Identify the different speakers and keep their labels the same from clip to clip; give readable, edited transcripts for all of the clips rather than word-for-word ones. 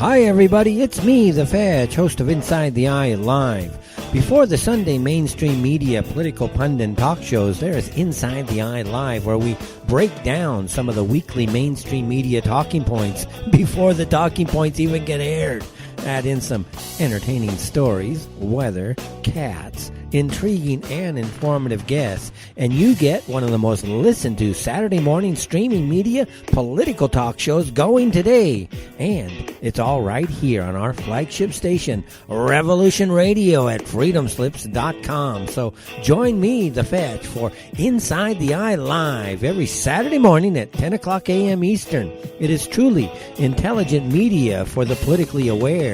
Speaker 1: Hi everybody, it's me, the Fetch, host of Inside the Eye Live. Before the Sunday mainstream media political pundit talk shows, there is Inside the Eye Live, where we break down some of the weekly mainstream media talking points before the talking points even get aired. Add in some entertaining stories, weather, cats, intriguing and informative guests, and you get one of the most listened to Saturday morning streaming media political talk shows going today. And it's all right here on our flagship station, Revolution Radio at freedomslips.com. So join me, The Fetch, for Inside the Eye Live every Saturday morning at 10 o'clock a.m. Eastern. It is truly intelligent media for the politically aware.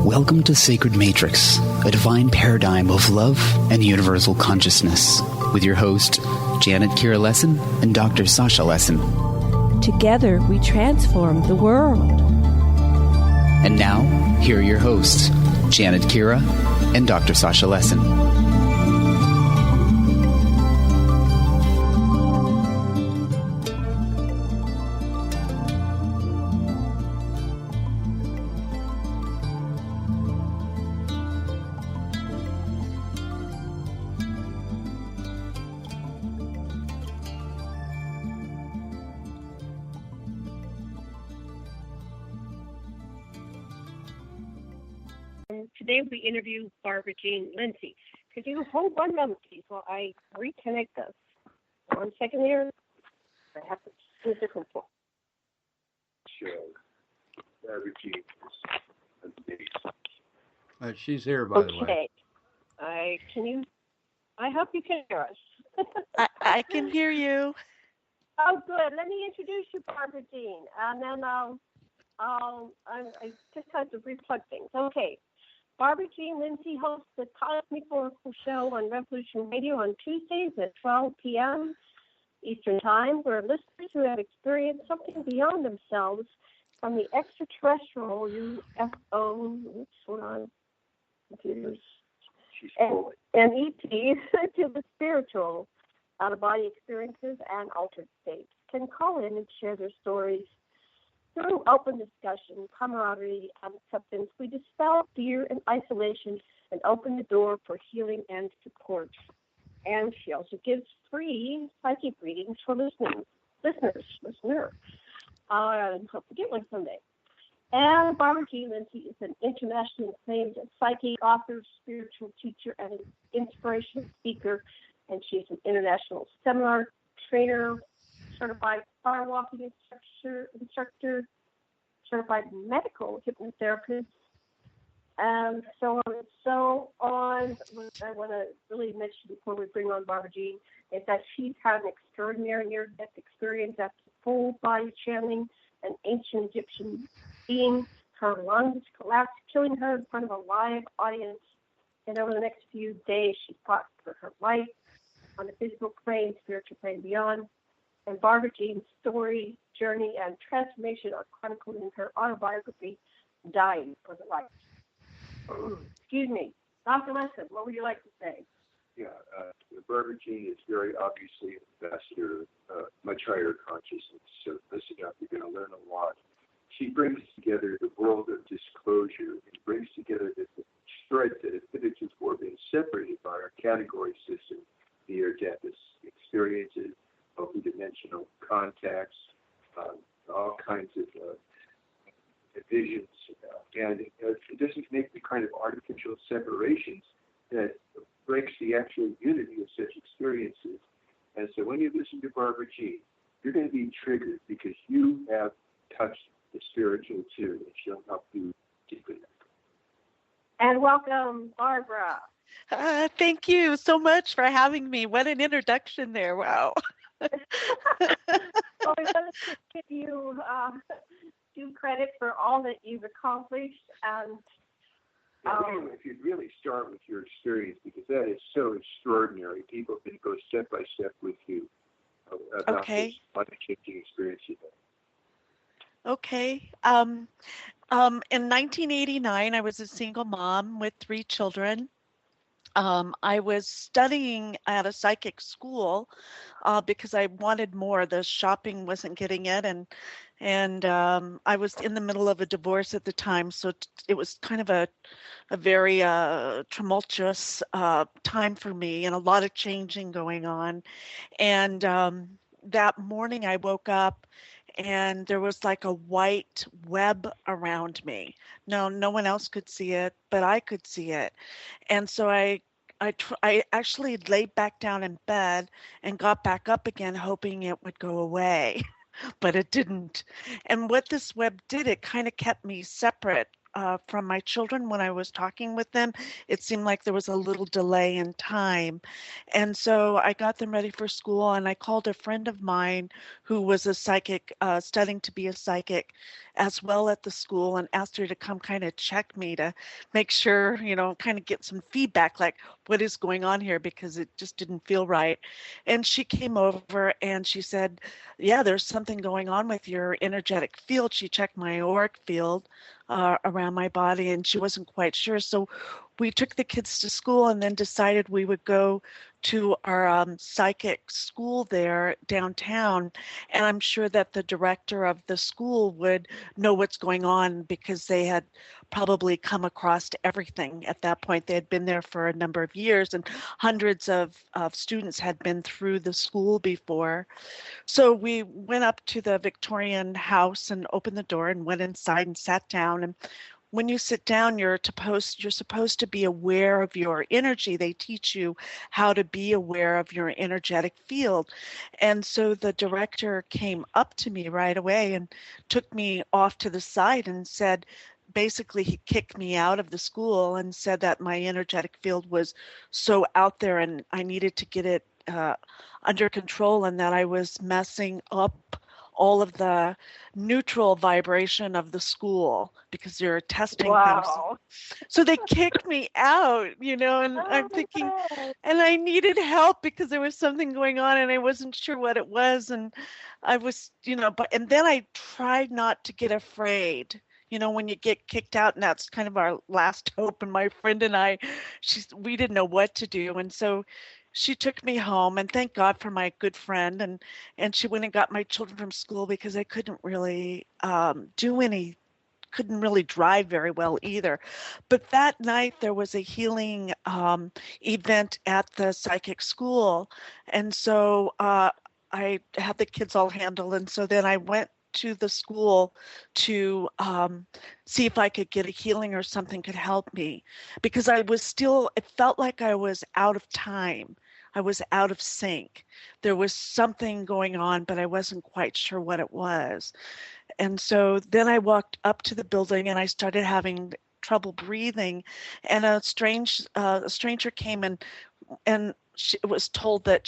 Speaker 2: Welcome to Sacred Matrix, a divine paradigm of love and universal consciousness, with your host, Janet Kira Lessin and Dr. Sasha Lessin.
Speaker 3: Together, we transform the world.
Speaker 2: And now, here are your hosts, Janet Kira and Dr. Sasha Lessin.
Speaker 4: Today we interview Barbara Jean Lindsey. Could you hold one moment, please, while I reconnect us? 1 second here. I have to do a different one.
Speaker 5: Sure. Barbara Jean is amazing.
Speaker 6: She's here, by the way.
Speaker 4: Okay. I hope you can hear us.
Speaker 7: I can hear you.
Speaker 4: Oh, good. Let me introduce you, Barbara Jean, and then I just had to replug things. Okay. Barbara Jean Lindsey hosts the Cosmic Oracle Show on Revolution Radio on Tuesdays at 12 p.m. Eastern Time, where listeners who have experienced something beyond themselves, from the extraterrestrial UFO, hold on, computers, and ETS, to the spiritual, out-of-body experiences and altered states, can call in and share their stories. Through open discussion, camaraderie, and acceptance, we dispel fear and isolation and open the door for healing and support. And she also gives free psychic readings for listeners. I hope to get one someday. And Barbara Jean Lindsey is an internationally acclaimed psychic author, spiritual teacher, and an inspirational speaker. And she's an international seminar trainer, certified Fire Walking Instructor, certified Medical Hypnotherapist, and so on and so on. What I want to really mention before we bring on Barbara Jean is that she's had an extraordinary near-death experience after full body channeling an ancient Egyptian being. Her lungs collapsed, killing her in front of a live audience. And over the next few days, she fought for her life on the physical plane, spiritual plane, beyond. And Barbara Jean's story, journey, and transformation are chronicled in her autobiography, Dying for the Light. Excuse me. Dr. Lessin, what would you like to say?
Speaker 5: Yeah, Barbara Jean is very obviously an ambassador of much higher consciousness, so listen up, you're going to learn a lot. She brings together the world of disclosure and brings together the threads that have hitherto been separated by our category system, near-death experiences, multidimensional contacts, all kinds of visions, and it doesn't make the kind of artificial separations that breaks the actual unity of such experiences. And so when you listen to Barbara Jean, you're going to be triggered because you have touched the spiritual too, and she'll help you deepen that.
Speaker 4: And welcome, Barbara.
Speaker 7: Thank you so much for having me. What an introduction there. Wow.
Speaker 4: Well, we want to give you due credit for all that you've accomplished. And
Speaker 5: if you'd really start with your experience, because that is so extraordinary. People can go step by step with you about this life-changing experience you had.
Speaker 7: Okay. In 1989, I was a single mom with 3 children. I was studying at a psychic school because I wanted more. The shopping wasn't getting it, and I was in the middle of a divorce at the time, so it was kind of a very tumultuous time for me, and a lot of changing going on. And that morning, I woke up. And there was like a white web around me. No one else could see it, but I could see it. And so I actually laid back down in bed and got back up again, hoping it would go away, but it didn't. And what this web did, it kind of kept me separate from my children when I was talking with them. It seemed like there was a little delay in time. And so I got them ready for school, and I called a friend of mine who was a psychic, studying to be a psychic as well at the school, and asked her to come kind of check me to make sure, kind of get some feedback, like what is going on here, because it just didn't feel right. And she came over and she said, yeah, there's something going on with your energetic field. She checked my auric field around my body, and she wasn't quite sure. So we took the kids to school and then decided we would go to our psychic school there downtown. And I'm sure that the director of the school would know what's going on, because they had probably come across everything at that point. They had been there for a number of years, and hundreds of students had been through the school before. So we went up to the Victorian house and opened the door and went inside and sat down. And when you sit down, you're supposed to be aware of your energy. They teach you how to be aware of your energetic field. And so the director came up to me right away and took me off to the side and said, basically, he kicked me out of the school and said that my energetic field was so out there and I needed to get it under control, and that I was messing up all of the neutral vibration of the school because they're testing things. So they kicked me out, and I'm thinking, and I needed help because there was something going on and I wasn't sure what it was. And I was, and then I tried not to get afraid. When you get kicked out, and that's kind of our last hope. And my friend and I, we didn't know what to do. And so she took me home, and thank God for my good friend. And she went and got my children from school, because I couldn't really couldn't really drive very well either. But that night there was a healing event at the psychic school. And so I had the kids all handled. And so then I went to the school to see if I could get a healing or something could help me, because it felt like I was out of time. I was out of sync. There was something going on, but I wasn't quite sure what it was. And so then I walked up to the building and I started having trouble breathing, and a stranger came and she was told that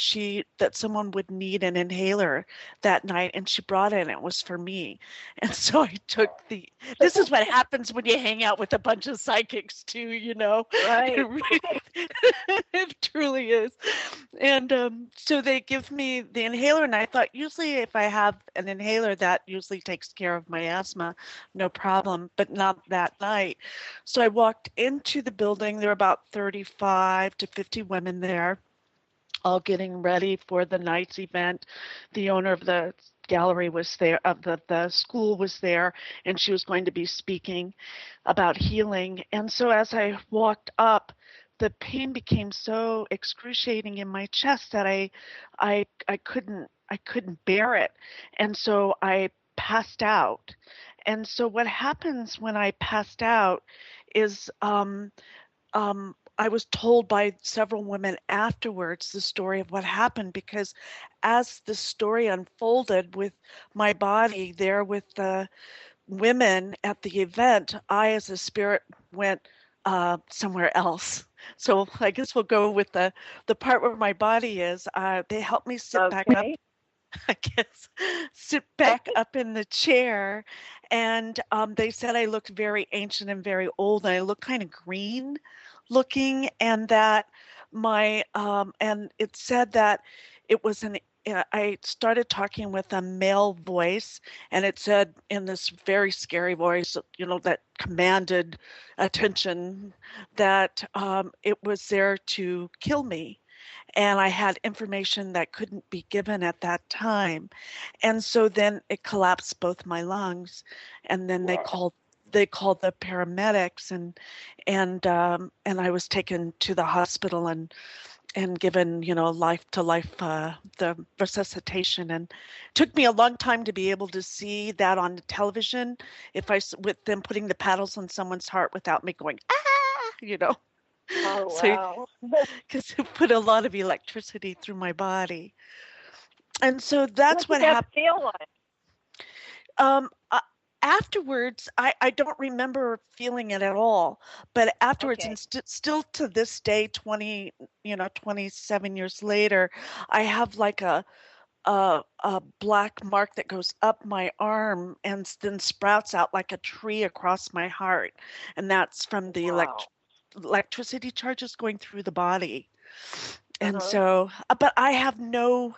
Speaker 7: someone would need an inhaler that night, and she brought it, and it was for me. And so I took this is what happens when you hang out with a bunch of psychics too,
Speaker 4: Right.
Speaker 7: It truly is. And so they give me the inhaler, and I thought, usually if I have an inhaler, that usually takes care of my asthma, no problem, but not that night. So I walked into the building. There were about 35 to 50 women there, all getting ready for the night's event. The owner of the gallery was there, of the school was there, and she was going to be speaking about healing. And so as I walked up, the pain became so excruciating in my chest that I couldn't bear it. And so I passed out. And so what happens when I passed out is I was told by several women afterwards the story of what happened, because as the story unfolded with my body there with the women at the event, I as a spirit went somewhere else. So I guess we'll go with the part where my body is. They helped me sit back up. I guess sit back up in the chair, and they said I looked very ancient and very old, and I looked kind of green looking, and that and it said that it was I started talking with a male voice, and it said in this very scary voice, that commanded attention, that it was there to kill me. And I had information that couldn't be given at that time. And so then it collapsed both my lungs, and then they called the paramedics, and I was taken to the hospital and given, life to life, the resuscitation. And it took me a long time to be able to see that on the television, with them putting the paddles on someone's heart without me going, ah.
Speaker 4: Oh,
Speaker 7: So,
Speaker 4: wow.
Speaker 7: because it put a lot of electricity through my body. And so that's what
Speaker 4: did that
Speaker 7: happened.
Speaker 4: feel like?
Speaker 7: Afterwards, I don't remember feeling it at all, but afterwards,
Speaker 4: Okay.
Speaker 7: and still to this day, 27 years later, I have like a black mark that goes up my arm and then sprouts out like a tree across my heart, and that's from the electricity charges going through the body. And so, but I have no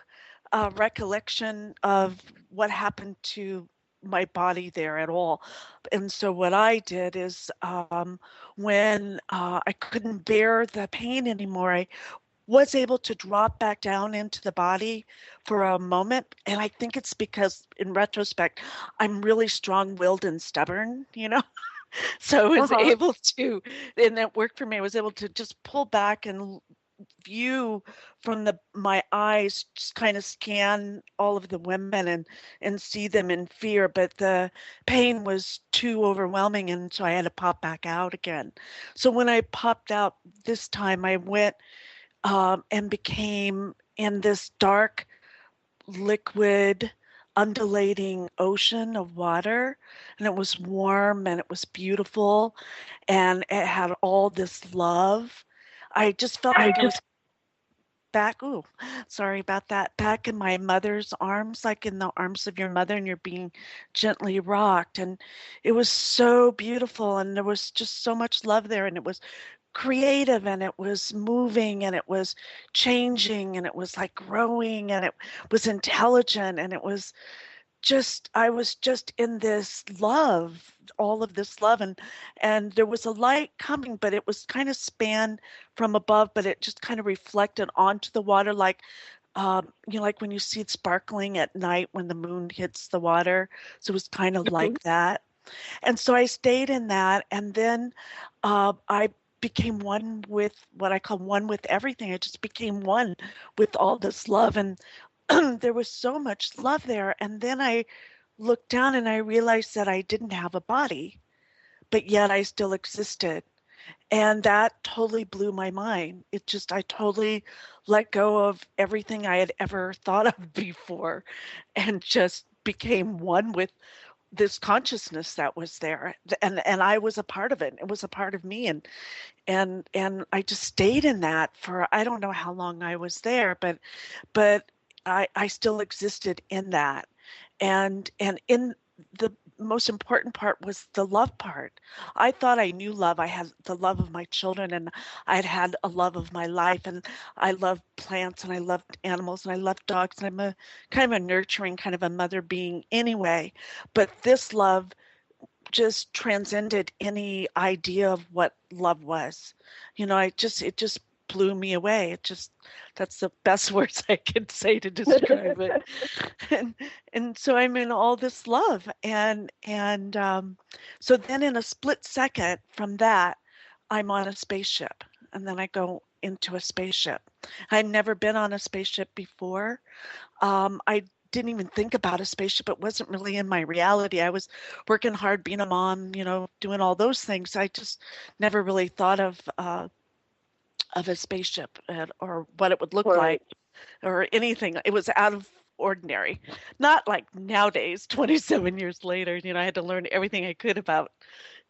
Speaker 7: recollection of what happened to my body there at all. And so what I did is, when I couldn't bear the pain anymore, I was able to drop back down into the body for a moment. And I think it's because, in retrospect, I'm really strong-willed and stubborn, So I was able to, and it worked for me. I was able to just pull back and view from my eyes, just kind of scan all of the women and see them in fear, but the pain was too overwhelming, and so I had to pop back out again. So when I popped out this time, I went and became in this dark, liquid, undulating ocean of water, and it was warm and it was beautiful, and it had all this love. I just felt like I was back, sorry about that, back in my mother's arms, like in the arms of your mother, and you're being gently rocked. And it was so beautiful, and there was just so much love there, and it was creative, and it was moving, and it was changing, and it was like growing, and it was intelligent, and it was just, I was just in this love, all of this love, and there was a light coming, but it was kind of spanned from above, but it just kind of reflected onto the water, like like when you see it sparkling at night when the moon hits the water. So it was kind of like that. And so I stayed in that, and then I became one with what I call one with everything. I just became one with all this love, and there was so much love there. And then I looked down and I realized that I didn't have a body, but yet I still existed. And that totally blew my mind. I totally let go of everything I had ever thought of before and just became one with this consciousness that was there. And I was a part of it. It was a part of me. And I just stayed in that for, I don't know how long I was there, but I still existed in that. And in the most important part was the love part. I thought I knew love. I had the love of my children, and I'd had a love of my life, and I loved plants, and I loved animals, and I loved dogs, and I'm a kind of a nurturing kind of a mother being anyway. But this love just transcended any idea of what love was. It just blew me away. That's the best words I could say to describe it. And so I'm in all this love, and so then in a split second from that, I'm on a spaceship, and then I go into a spaceship. I'd never been on a spaceship before. I didn't even think about a spaceship. It wasn't really in my reality. I was working hard, being a mom, doing all those things. I just never really thought of a spaceship or what it would look like or anything. It was out of ordinary. Not like nowadays, 27 years later, I had to learn everything I could about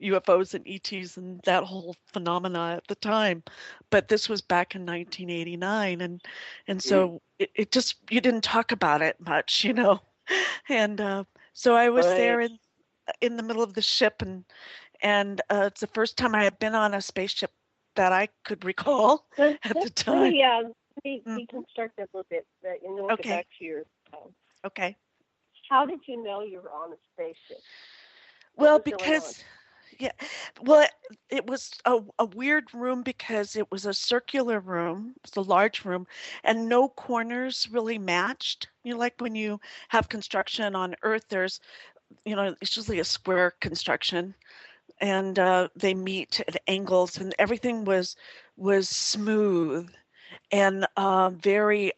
Speaker 7: UFOs and ETs and that whole phenomena at the time. But this was back in 1989. And so it just, you didn't talk about it much, And so I was there in the middle of the ship, and it's the first time I had been on a spaceship that I could recall at the time.
Speaker 4: Let me deconstruct that a little bit, and then we'll get back to your.
Speaker 7: Okay.
Speaker 4: How did you know you were on a spaceship?
Speaker 7: Well, because it was a weird room because it was a circular room. It's a large room, and no corners really matched. Like when you have construction on Earth, there's, it's usually a square construction, and they meet at angles, and everything was smooth and very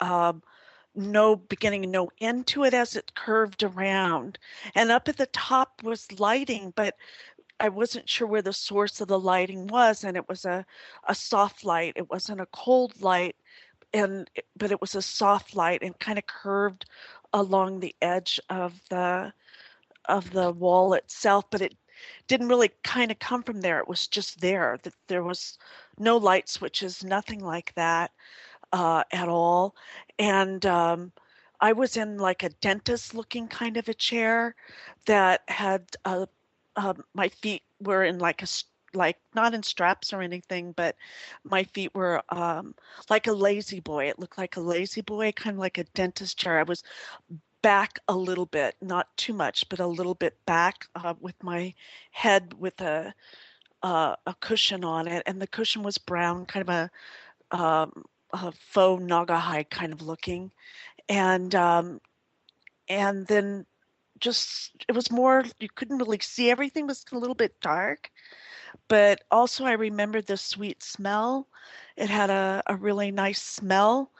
Speaker 7: no beginning, no end to it as it curved around. And up at the top was lighting, but I wasn't sure where the source of the lighting was, and it was a soft light. It wasn't a cold light, but it was a soft light and kind of curved along the edge of the wall itself, but it didn't really kind of come from there. It was just there. That there was no light switches, nothing like that at all. And I was in like a dentist looking kind of a chair that had my feet were in like not in straps or anything, but my feet were like a lazy boy. It looked like a lazy boy, kind of like a dentist chair. I was back a little bit, not too much, but a little bit back with my head with a cushion on it, and the cushion was brown, kind of a faux Naugahyde kind of looking, and then just it was more, you couldn't really see everything. It was a little bit dark, but also I remembered the sweet smell. It had a really nice smell.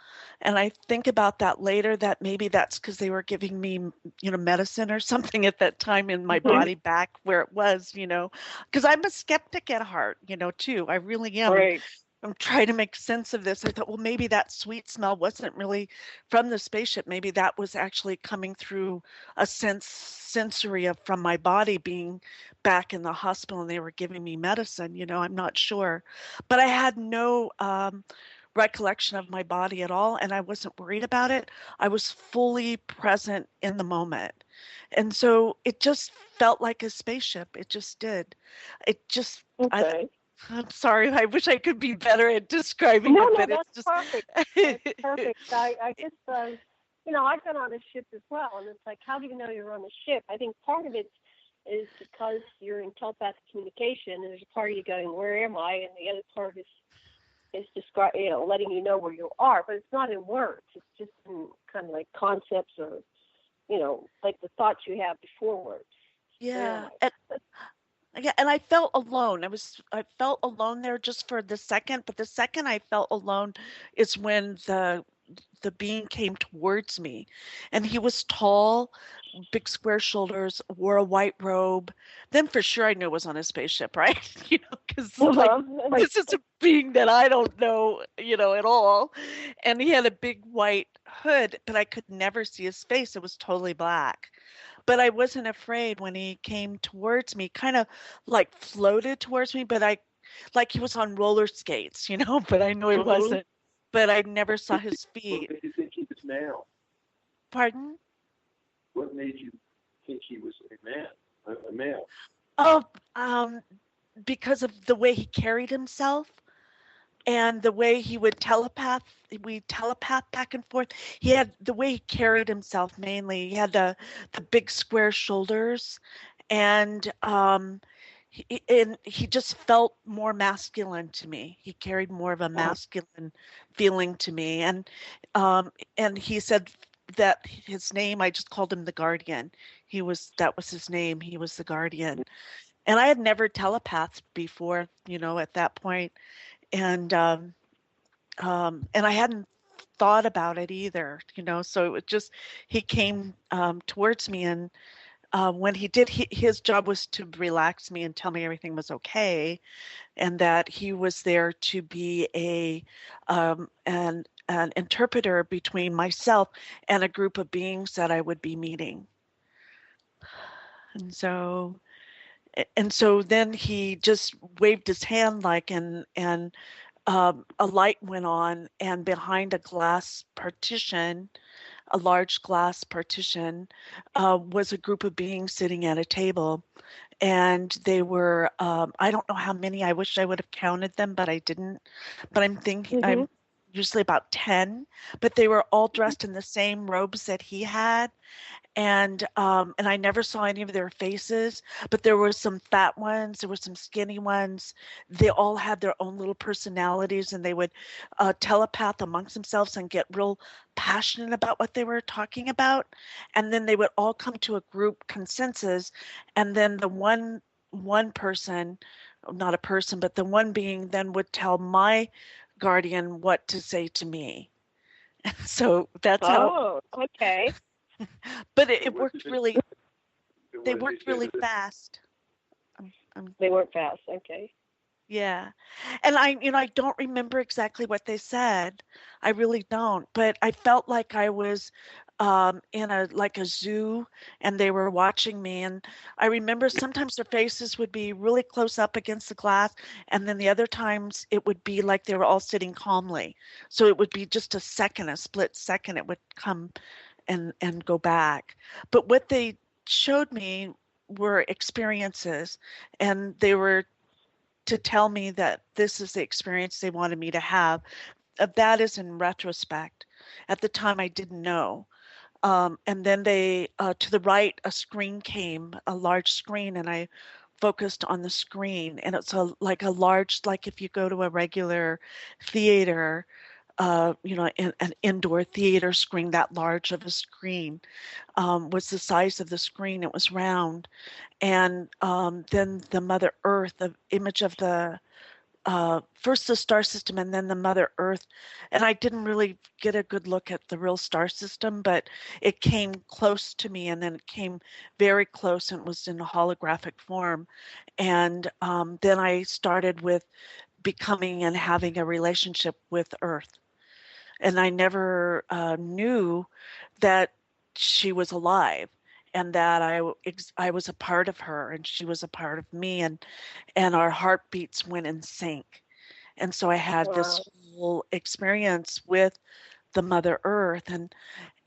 Speaker 7: And I think about that later, that maybe that's because they were giving me, medicine or something at that time in my body back where it was, because I'm a skeptic at heart, too. I really am.
Speaker 4: Right.
Speaker 7: I'm trying to make sense of this. I thought, well, maybe that sweet smell wasn't really from the spaceship. Maybe that was actually coming through a sensory from my body being back in the hospital and they were giving me medicine. I'm not sure. But I had no recollection of my body at all, and I wasn't worried about it. I was fully present in the moment. And so it just felt like a spaceship. It just did. It just,
Speaker 4: okay.
Speaker 7: I'm sorry. I wish I could be better at describing
Speaker 4: it.
Speaker 7: But
Speaker 4: that's
Speaker 7: it's just
Speaker 4: perfect. That's perfect. I just, I've been on a ship as well, and it's like, how do you know you're on a ship? I think part of it is because you're in telepathic communication, and there's a part of you going, where am I? And the other part is describe, letting you know where you are, but it's not in words. It's just in kind of like concepts or, like the thoughts you have before words.
Speaker 7: Yeah. And I felt alone. I felt alone there just for the second, but the second I felt alone is when the being came towards me, and he was tall, big square shoulders, wore a white robe. Then for sure I knew it was on a spaceship, right? Because this is a being that I don't know, at all. And he had a big white hood, but I could never see his face. It was totally black. But I wasn't afraid when he came towards me, kind of like floated towards me, but like he was on roller skates, but I know he wasn't. But I never saw his feet.
Speaker 5: What made you think he was male?
Speaker 7: Pardon?
Speaker 5: What made you think he was a male?
Speaker 7: Oh, because of the way he carried himself and the way he would telepath. We telepath back and forth. He had the way he carried himself mainly. He had the big square shoulders, and he just felt more masculine to me. He carried more of a masculine feeling to me, and he said that his name, I just called him the Guardian. That was his name. He was the Guardian, and I had never telepathed before, at that point, and I hadn't thought about it either, So it was just he came towards me, and when he did, his job was to relax me and tell me everything was okay, and that he was there to be an interpreter between myself and a group of beings that I would be meeting. And so then he just waved his hand and a light went on, and behind a large glass partition, was a group of beings sitting at a table. And they were, I don't know how many, I wish I would have counted them, but I didn't. But I'm thinking, I'm usually about 10, but they were all dressed in the same robes that he had. And I never saw any of their faces, but there were some fat ones, there were some skinny ones. They all had their own little personalities, and they would telepath amongst themselves and get real passionate about what they were talking about. And then they would all come to a group consensus, and then the one person, not a person, but the one being then would tell my guardian what to say to me. And so that's how.
Speaker 4: Oh, okay.
Speaker 7: But it worked really. They worked really fast.
Speaker 4: They weren't fast. Okay.
Speaker 7: Yeah, and I don't remember exactly what they said. I really don't. But I felt like I was in a zoo, and they were watching me. And I remember sometimes their faces would be really close up against the glass, and then the other times it would be like they were all sitting calmly. So it would be just a split second. It would come and go back. But what they showed me were experiences, and they were to tell me that this is the experience they wanted me to have. That is in retrospect. At the time, I didn't know. And then they, to the right, a screen came, a large screen, and I focused on the screen. And it's like a large, like if you go to a regular theater, an indoor theater screen, that large of a screen, was the size of the screen. It was round. And then the Mother Earth, the image of the, first the star system and then the Mother Earth. And I didn't really get a good look at the real star system, but it came close to me, and then it came very close, and it was in a holographic form. And then I started with becoming and having a relationship with Earth. And I never knew that she was alive, and that I was a part of her, and she was a part of me, and our heartbeats went in sync. And so I had this whole experience with the Mother Earth,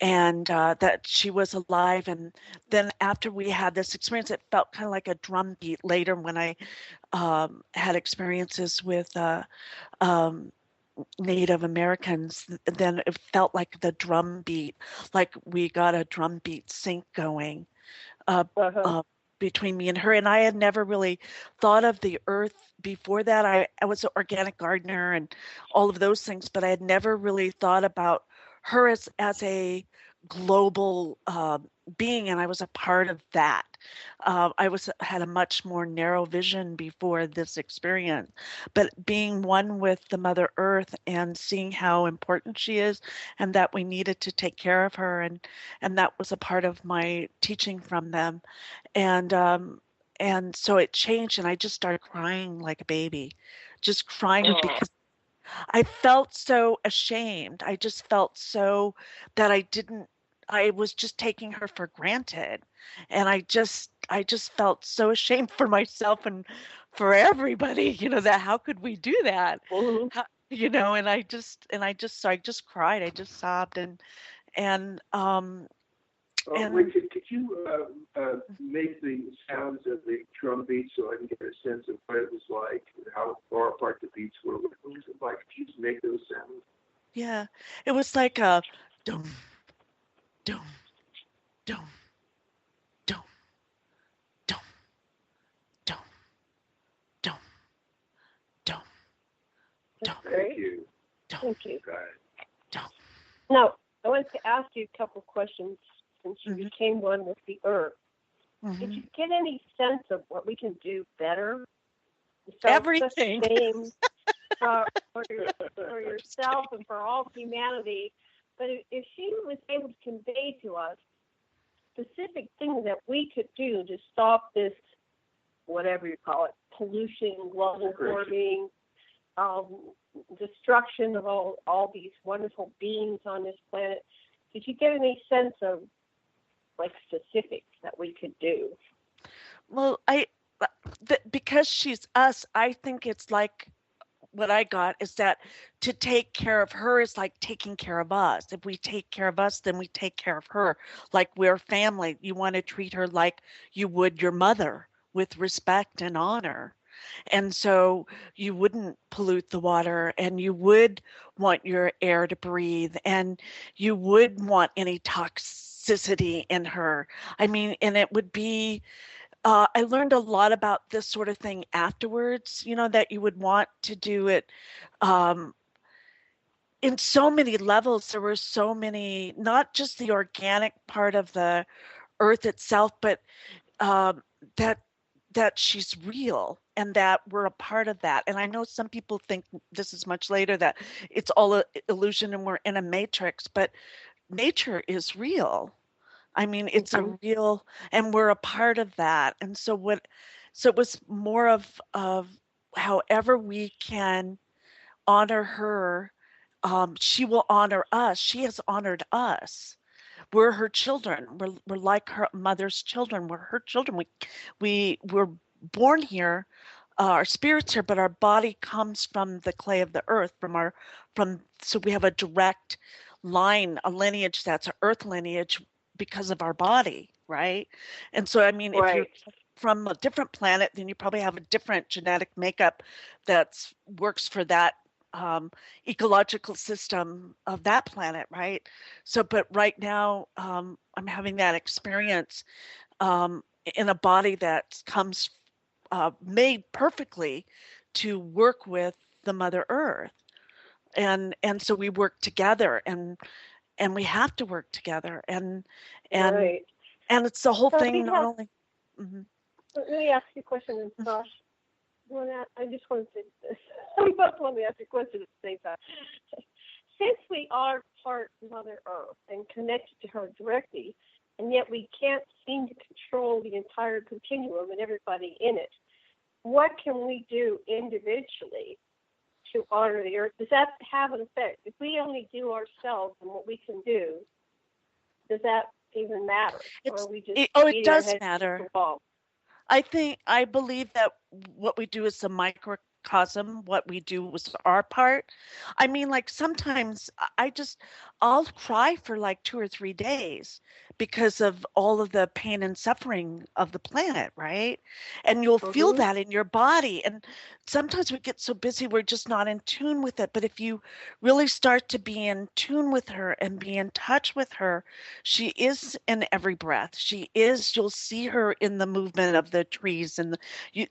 Speaker 7: and that she was alive. And then after we had this experience, it felt kind of like a drum beat later when I had experiences with Native Americans. Then it felt like the drum beat, like we got a drum beat sync going between me and her. And I had never really thought of the Earth before that. I was an organic gardener and all of those things, but I had never really thought about her as a global being, and I was a part of that. I had a much more narrow vision before this experience, but being one with the Mother Earth and seeing how important she is, and that we needed to take care of her, and that was a part of my teaching from them, and so it changed, and I just started crying like a baby, just crying because I felt so ashamed. I just felt so that I was just taking her for granted. And I just felt so ashamed for myself and for everybody, that how could we do that?
Speaker 4: Mm-hmm.
Speaker 7: And I just cried. I just sobbed and
Speaker 5: Richard, could you make the sounds of the drum beat so I can get a sense of what it was like, how far apart the beats were? What was it like? Could you just make those sounds?
Speaker 7: Yeah, it was like a dum, dum, dum, dum, dum, dum, dum, dum, dum.
Speaker 5: Thank you.
Speaker 4: Thank you.
Speaker 7: Dum.
Speaker 4: Now, I wanted to ask you a couple questions since you became one with the Earth.
Speaker 7: Mm-hmm.
Speaker 4: Did you get any sense of what we can do better?
Speaker 7: Everything.
Speaker 4: For yourself and for all humanity. But if she was able to convey to us specific things that we could do to stop this, whatever you call it, pollution, global warming, destruction of all these wonderful beings on this planet, did you get any sense of specifics that we could do?
Speaker 7: Well, because she's us, I think it's like what I got is that to take care of her is like taking care of us. If we take care of us, then we take care of her. Like we're family. You want to treat her like you would your mother, with respect and honor. And so you wouldn't pollute the water, and you would want your air to breathe, and you would want any toxicity in her. I mean, and it would be, I learned a lot about this sort of thing afterwards, that you would want to do it um, in so many levels. There were so many, not just the organic part of the earth itself, but um, that she's real and that we're a part of that. And I know some people think this is much later, that it's all a illusion and we're in a matrix, but nature is real. I mean, it's a real, and we're a part of that. And so it was more of however we can honor her, she will honor us. She has honored us. We're her children. We're like her mother's children. We're her children. We were born here. Our spirit's here, but our body comes from the clay of the earth. So we have a direct line, a lineage that's an earth lineage because of our body, right? And so, I mean, if you're from a different planet, then you probably have a different genetic makeup that works for that ecological system of that planet, right? So, but right now, I'm having that experience in a body that comes made perfectly to work with the Mother Earth, and so we work together, and we have to work together, and it's the whole thing. Not only. Mm-hmm.
Speaker 4: Let me ask you a question, and Sasha. I just wanted to. We both want to ask a question at the same time. Since we are part of Mother Earth and connected to her directly, and yet we can't seem to control the entire continuum and everybody in it, what can we do individually to honor the Earth? Does that have an effect? If we only do ourselves and what we can do, does that even matter?
Speaker 7: It does matter. I believe that what we do is a microcosm. What we do was our part. I mean, like sometimes I'll cry for like 2 or 3 days because of all of the pain and suffering of the planet, right? And you'll feel that in your body. And sometimes we get so busy, we're just not in tune with it. But if you really start to be in tune with her and be in touch with her, she is in every breath. You'll see her in the movement of the trees, and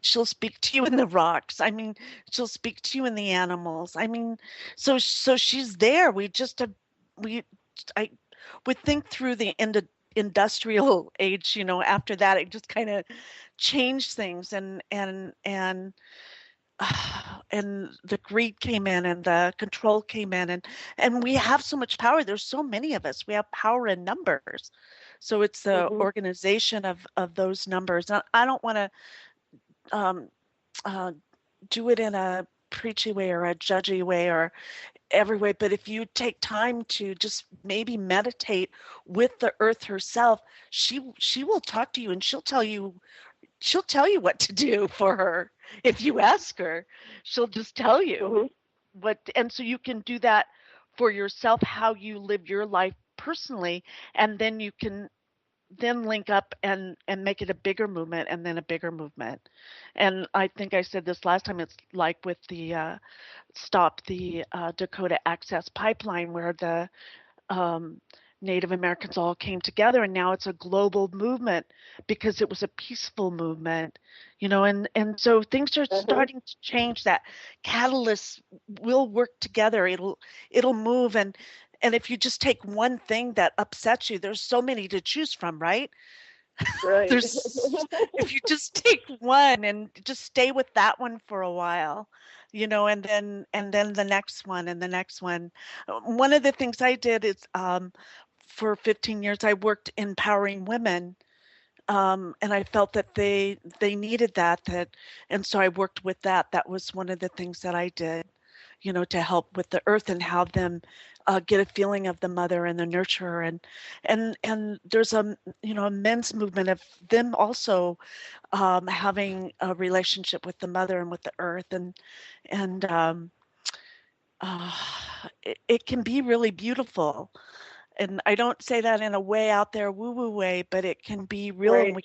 Speaker 7: she'll speak to you in the rocks. I mean, she'll speak to you in the animals. I mean, so she's there. I would think through the industrial age, after that, it just kind of changed things, and the greed came in, and the control came in, and we have so much power. There's so many of us. We have power in numbers. So it's the organization of those numbers. And I don't want to do it in a preachy way or a judgy way or every way, but if you take time to just maybe meditate with the earth herself, she will talk to you, and she'll tell you what to do for her. If you ask her, she'll just tell you what, and so you can do that for yourself, how you live your life personally, and then you can then link up and make it a bigger movement, and then a bigger movement. And I think I said this last time, it's like with the stop the Dakota Access Pipeline, where the Native Americans all came together, and now it's a global movement because it was a peaceful movement, and so things are starting to change. That catalysts will work together. It'll move, and if you just take one thing that upsets you, there's so many to choose from, right?
Speaker 4: Right.
Speaker 7: If you just take one and just stay with that one for a while, and then the next one and the next one. One of the things I did is for 15 years I worked empowering women, and I felt that they needed that, and so I worked with that. That was one of the things that I did, to help with the earth and have them get a feeling of the mother and the nurturer, and there's a men's movement of them also having a relationship with the mother and with the earth, and it can be really beautiful. And I don't say that in a way out there woo-woo way, but it can be real, and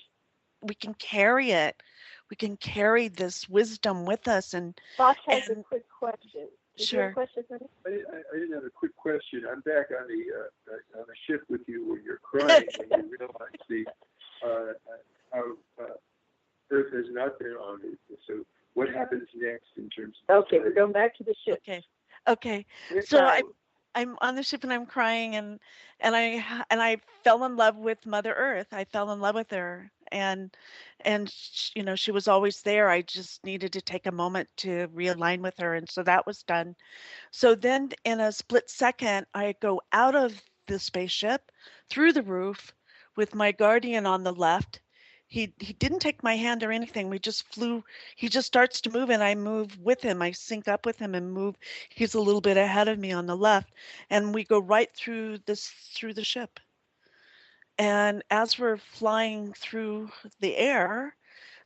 Speaker 7: we can carry it. we can carry this wisdom with us. And
Speaker 4: Sasha has a quick question. Did you have
Speaker 7: sure.
Speaker 4: a question for me?
Speaker 5: I didn't have a quick question. I'm back on the ship with you where you're crying when you realize how Earth has not been honored. So what happens next in terms of...
Speaker 4: Okay, we're going back to the ship.
Speaker 7: Okay.
Speaker 4: You're
Speaker 7: So
Speaker 4: crying.
Speaker 7: I'm on the ship and I'm crying, and I fell in love with Mother Earth. I fell in love with her, and she was always there. I just needed to take a moment to realign with her, and so that was done. So then in a split second, I go out of the spaceship through the roof with my guardian on the left. He didn't take my hand or anything. We just flew. He just starts to move and I move with him. I sync up with him and move. He's a little bit ahead of me on the left, and we go right through the ship. And as we're flying through the air,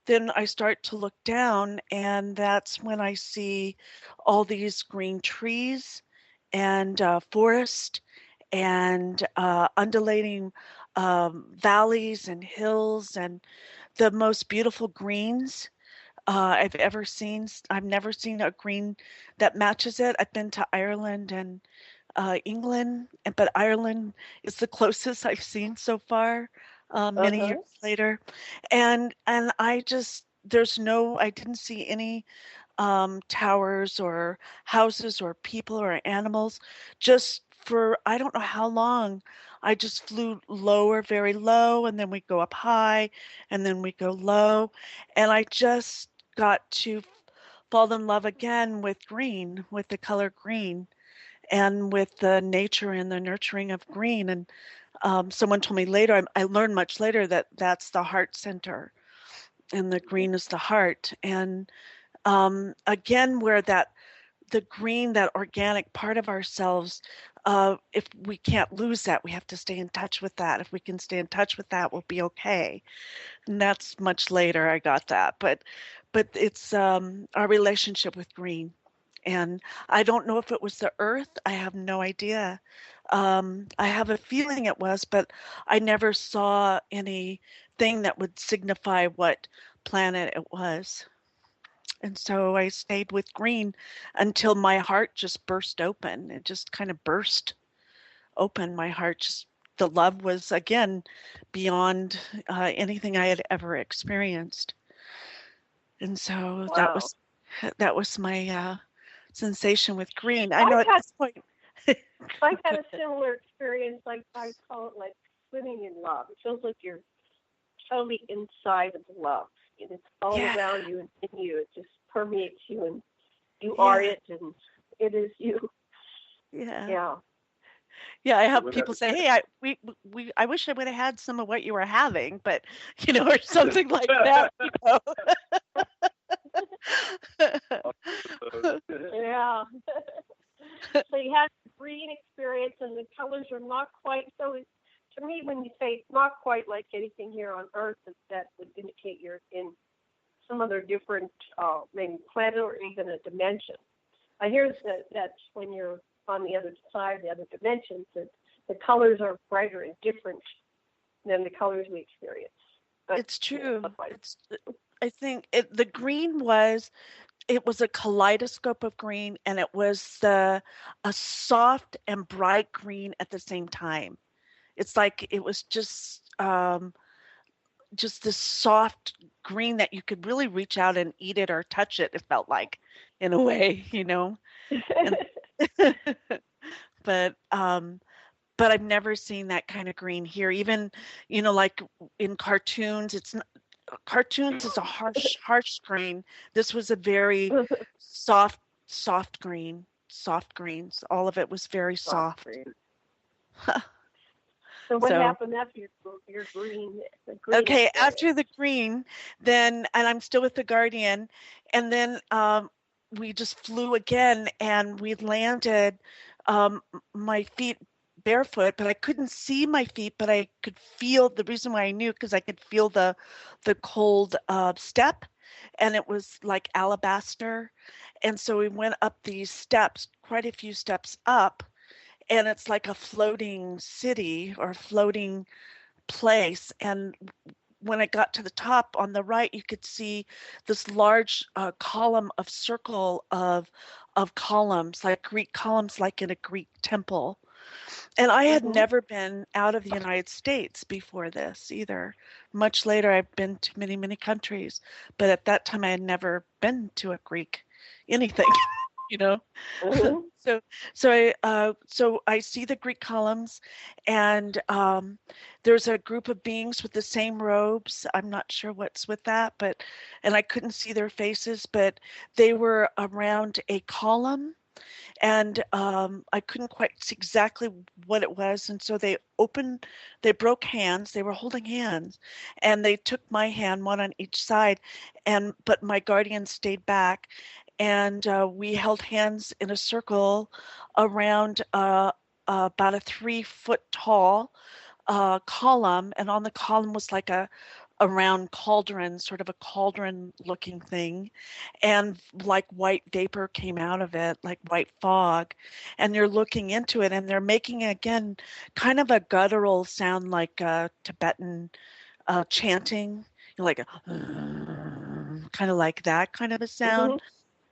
Speaker 7: then I start to look down, and that's when I see all these green trees and forest and undulating valleys and hills and the most beautiful greens I've ever seen. I've never seen a green that matches it. I've been to Ireland and England, but Ireland is the closest I've seen so far, many years later. And I didn't see any towers or houses or people or animals. Just for, I don't know how long, I just flew lower, very low, and then we go up high, and then we go low. And I just got to fall in love again with green, with the color green, and with the nature and the nurturing of green. And someone told me later, I learned much later, that that's the heart center, and the green is the heart. And again, where the green, that organic part of ourselves, if we can't lose that, we have to stay in touch with that. If we can stay in touch with that, we'll be okay. And that's much later I got that. But it's our relationship with green. And I don't know if it was the earth. I have no idea. I have a feeling it was, but I never saw anything that would signify what planet it was. And so I stayed with green until my heart just burst open. It just kind of burst open. My heart just, the love was again beyond anything I had ever experienced. And so that was my sensation with green. I know at this point.
Speaker 4: I've had a similar experience. Like I call it like swimming in love. It feels like you're totally inside of love. And it's all around you and in you. It just permeates you, and you are it, and it is you. Yeah.
Speaker 7: I have people say, "Hey, I wish I would have had some of what you were having," but or something like that.
Speaker 4: Yeah. So you had the green experience, and the colors are not quite. So to me, when you say it's not quite like anything here on Earth, that would indicate you're in some other different, maybe planet or even a dimension. I hear that when you're on the other side, the other dimensions, that the colors are brighter and different than the colors we experience. But,
Speaker 7: it's true. I think the green was. It was a kaleidoscope of green, and it was a soft and bright green at the same time. It's like it was just this soft green that you could really reach out and eat it or touch it. It felt like, in a way, But I've never seen that kind of green here. Even like in cartoons, cartoons is a harsh green. This was a very soft green. Soft greens. All of it was very soft.
Speaker 4: So what happened after your green?
Speaker 7: Okay, after the green, then, and I'm still with the Guardian, and then we just flew again, and we landed my feet barefoot, but I couldn't see my feet, but I could feel, the reason why I knew, because I could feel the cold step, and it was like alabaster. And so we went up these steps, quite a few steps up, and it's like a floating city or floating place. And when I got to the top on the right, you could see this large column of circle of columns, like Greek columns, like in a Greek temple. And I had never been out of the United States before this either. Much later, I've been to many, many countries, but at that time, I had never been to a Greek anything, you know. So I see the Greek columns, and there's a group of beings with the same robes. I'm not sure what's with that, and I couldn't see their faces, but they were around a column. And I couldn't quite see exactly what it was. And so they broke hands. They were holding hands, and they took my hand, one on each side. But my guardian stayed back, and we held hands in a circle around about a 3-foot tall column. And on the column was like a round cauldron, sort of a cauldron looking thing, and like white vapor came out of it, like white fog, and you're looking into it, and they're making, again, kind of a guttural sound, like Tibetan chanting, like kind of like that kind of a sound.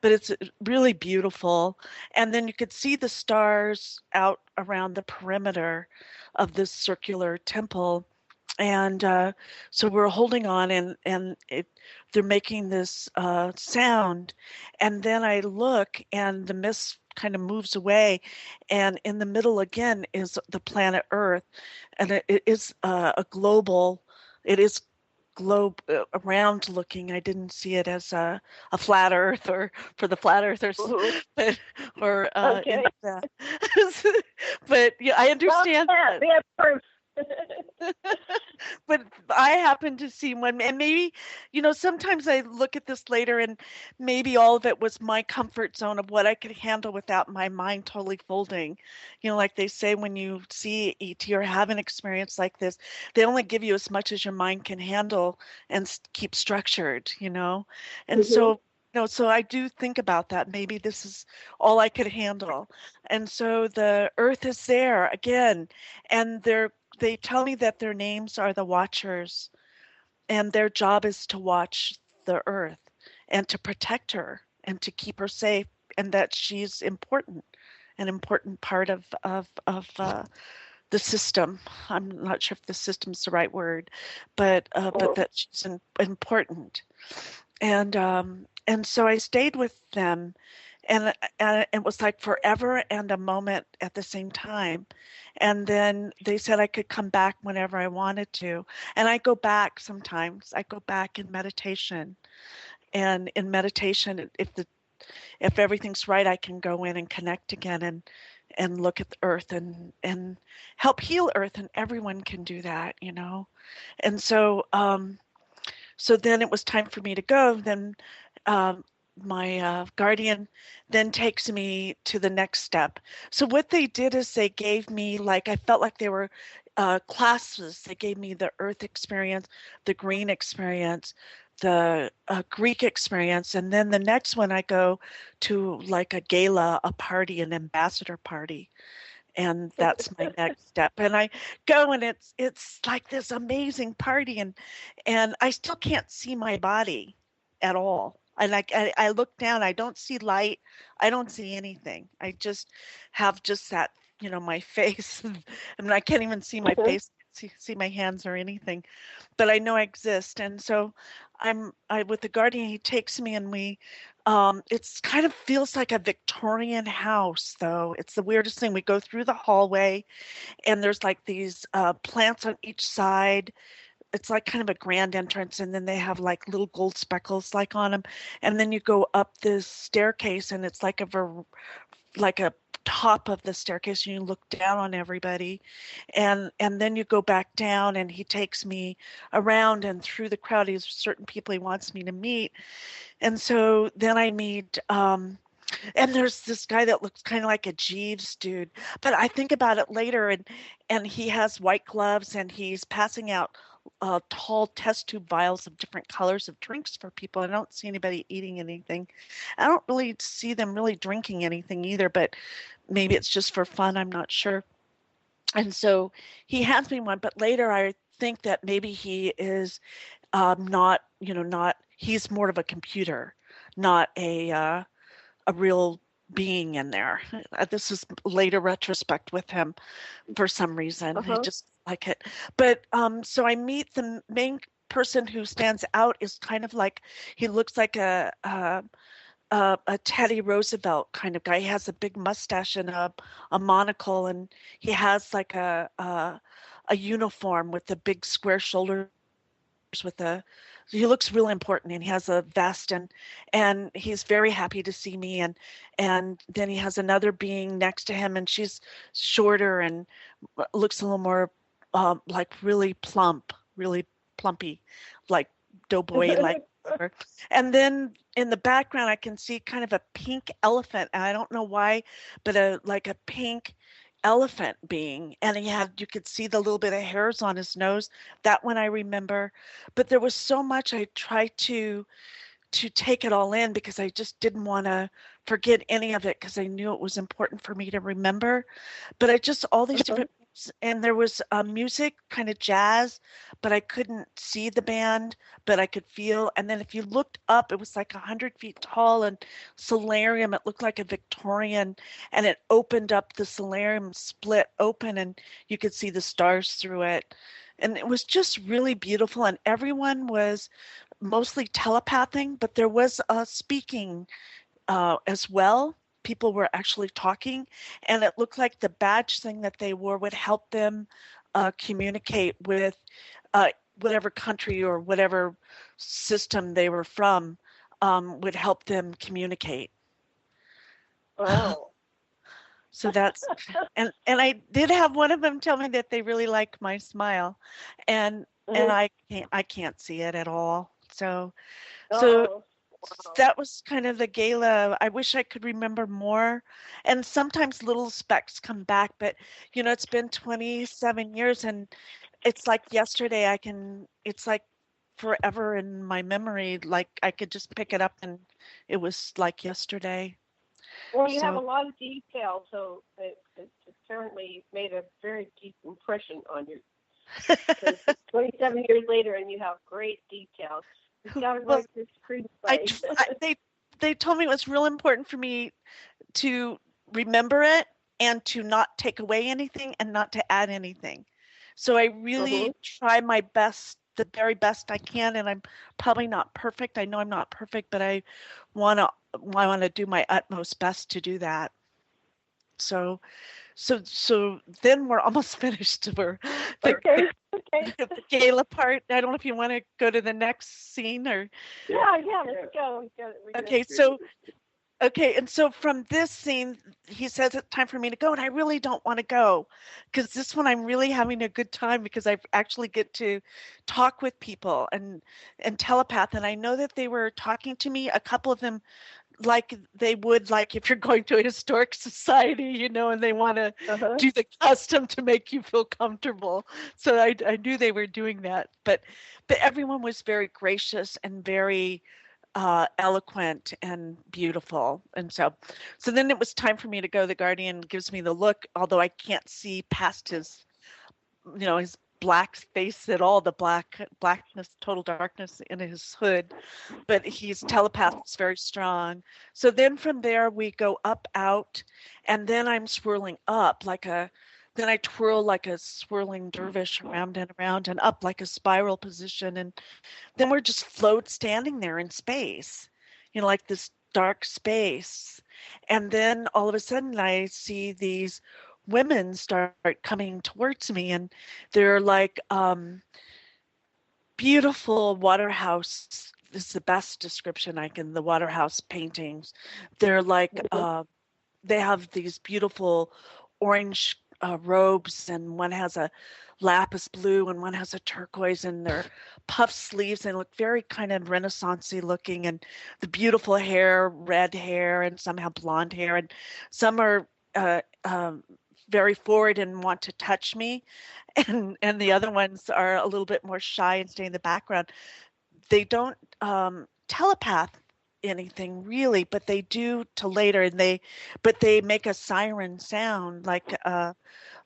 Speaker 7: But it's really beautiful. And then you could see the stars out around the perimeter of this circular temple. And so we're holding on, and they're making this sound. And then I look, and the mist kind of moves away. And in the middle again is the planet Earth. And it is a global, it is globe around looking. I didn't see it as a flat Earth, or for the flat earthers, but but yeah, I understand that.
Speaker 4: We have proof.
Speaker 7: But I happen to see one, and maybe, sometimes I look at this later, and maybe all of it was my comfort zone of what I could handle without my mind totally folding. Like they say, when you see ET or have an experience like this, they only give you as much as your mind can handle and keep structured, and so I do think about that. Maybe this is all I could handle. And so the Earth is there again, and they tell me that their names are the Watchers, and their job is to watch the Earth and to protect her and to keep her safe, and that she's important, an important part of the system. I'm not sure if the system's the right word, but that she's important. And so I stayed with them, and it was like forever and a moment at the same time. And then they said I could come back whenever I wanted to. And I go back sometimes. I go back in meditation. And in meditation, if everything's right, I can go in and connect again and look at the Earth and help heal Earth. And everyone can do that, And so so then it was time for me to go. Then my guardian then takes me to the next step. So what they did is they gave me, I felt like they were classes. They gave me the Earth experience, the green experience, the Greek experience, and then the next one I go to like a gala, a party, an ambassador party. And that's my next step. And I go, and it's like this amazing party, and I still can't see my body at all. I look down, I don't see light, I don't see anything. I just have that, my face. I mean, I can't even see my face, see my hands or anything, but I know I exist. And so I with the guardian, he takes me, and we it's kind of feels like a Victorian house, though. It's the weirdest thing. We go through the hallway, and there's like these plants on each side. It's like kind of a grand entrance, and then they have like little gold speckles like on them. And then you go up this staircase, and it's like a top of the staircase, and you look down on everybody. And then you go back down, and he takes me around and through the crowd. He's certain people he wants me to meet. And so then I meet, and there's this guy that looks kind of like a Jeeves dude, but I think about it later, and he has white gloves, and he's passing out tall test tube vials of different colors of drinks for people. I don't see anybody eating anything. I don't really see them really drinking anything either, but maybe it's just for fun. I'm not sure. And so he hands me one, but later I think that maybe he is not he's more of a computer, not a real being in there. This is later retrospect with him for some reason. I just like it. But so I meet the main person who stands out is kind of like, he looks like a Teddy Roosevelt kind of guy. He has a big mustache and a monocle, and he has like a uniform with the big square shoulders he looks really important, and he has a vest, and he's very happy to see me, and then he has another being next to him, and she's shorter and looks a little more like really plump, really plumpy, like doughboy like. And then in the background I can see kind of a pink elephant, and I don't know why, but a pink elephant being, and you could see the little bit of hairs on his nose. That one I remember, but there was so much. I tried to take it all in because I just didn't want to forget any of it, because I knew it was important for me to remember. But I just, all these different, and there was music, kind of jazz, but I couldn't see the band, but I could feel. And then if you looked up, it was like 100 feet tall and solarium. It looked like a Victorian, and it opened up, the solarium split open, and you could see the stars through it. And it was just really beautiful. And everyone was mostly telepathing, but there was speaking as well. People were actually talking, and it looked like the badge thing that they wore would help them communicate with whatever country or whatever system they were from, would help them communicate.
Speaker 4: Wow.
Speaker 7: So that's, and I did have one of them tell me that they really like my smile, and I can't see it at all. So that was kind of the gala. I wish I could remember more. And sometimes little specks come back, but it's been 27 years, and it's like yesterday. It's like forever in my memory. Like I could just pick it up, and it was like yesterday.
Speaker 4: Well, you have a lot of detail, so it certainly made a very deep impression on you. 27 years later, and you have great details. You got to write this screenplay. They told me it was real important for me to remember it and to not take away anything and not to add anything. So I really try my best, the very best I can, and I'm probably not perfect. I know I'm not perfect, but I want to do my utmost best to do that. So then we're almost finished. We're the gala part. I don't know if you want to go to the next scene or. Yeah, let's go.
Speaker 7: Okay, and so from this scene, he says it's time for me to go, and I really don't want to go, because this one I'm really having a good time, because I actually get to talk with people and telepath, and I know that they were talking to me, a couple of them, like they would, like if you're going to a historic society, and they want to do the custom to make you feel comfortable. So I knew they were doing that, but everyone was very gracious and very eloquent and beautiful. And so then it was time for me to go. The Guardian gives me the look, although I can't see past his, his black face at all, the blackness, total darkness in his hood, but he's telepath, it's very strong. So then from there we go up, out, and then I'm swirling up then I twirl like a swirling dervish around and around and up like a spiral position. And then we're just standing there in space, like this dark space. And then all of a sudden I see these women start coming towards me, and they're like beautiful Waterhouse. This is the best description the Waterhouse paintings. They're like, they have these beautiful orange robes, and one has a lapis blue and one has a turquoise, and they're puff sleeves and look very kind of Renaissance-y looking, and the beautiful hair, red hair, and some have blonde hair, and some are very forward and want to touch me, and the other ones are a little bit more shy and stay in the background. They don't telepath anything really, but they do to later, and they make a siren sound like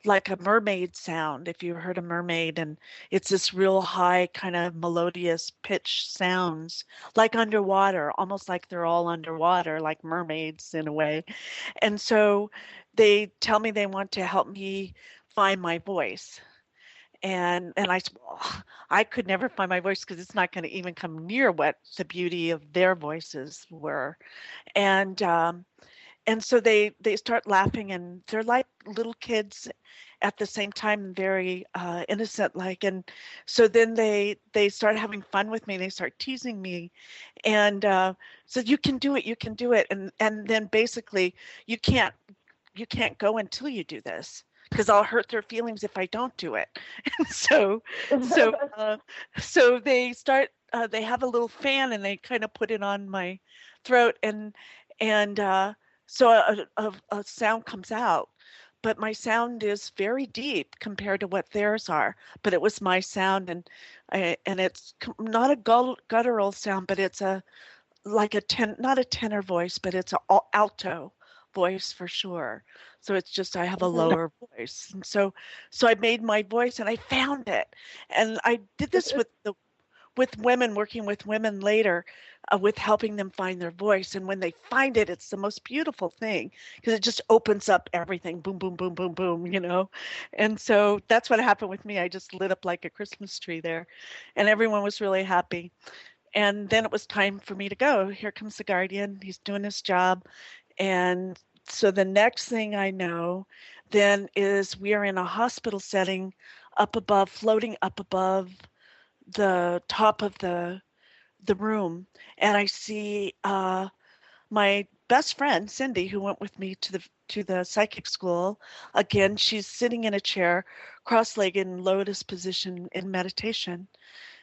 Speaker 7: like a mermaid sound, if you heard a mermaid, and it's this real high kind of melodious pitch sounds, like underwater, almost like they're all underwater, like mermaids in a way. And so they tell me they want to help me find my voice. And I said, well, I could never find my voice because it's not going to even come near what the beauty of their voices were. And so they start laughing, and they're like little kids at the same time, very innocent like. And so then they start having fun with me. They start teasing me, and so you can do it. And then basically you can't go until you do this, because I'll hurt their feelings if I don't do it. And so they start. They have a little fan, and they kind of put it on my throat, and so a sound comes out, but my sound is very deep compared to what theirs are. But it was my sound, and it's not a guttural sound, but it's not a tenor voice, but it's an alto voice for sure. So it's just I have a lower voice, and so I made my voice, and I found it, and I did this with women, working with women later, with helping them find their voice. And when they find it, it's the most beautiful thing, because it just opens up everything. Boom, boom, boom, boom, boom, And so that's what happened with me. I just lit up like a Christmas tree there, and everyone was really happy. And then it was time for me to go. Here comes the guardian. He's doing his job. And so the next thing I know then is we are in a hospital setting floating up above the top of the room, and I see my best friend Cindy, who went with me to the psychic school. Again, she's sitting in a chair, cross-legged in lotus position in meditation.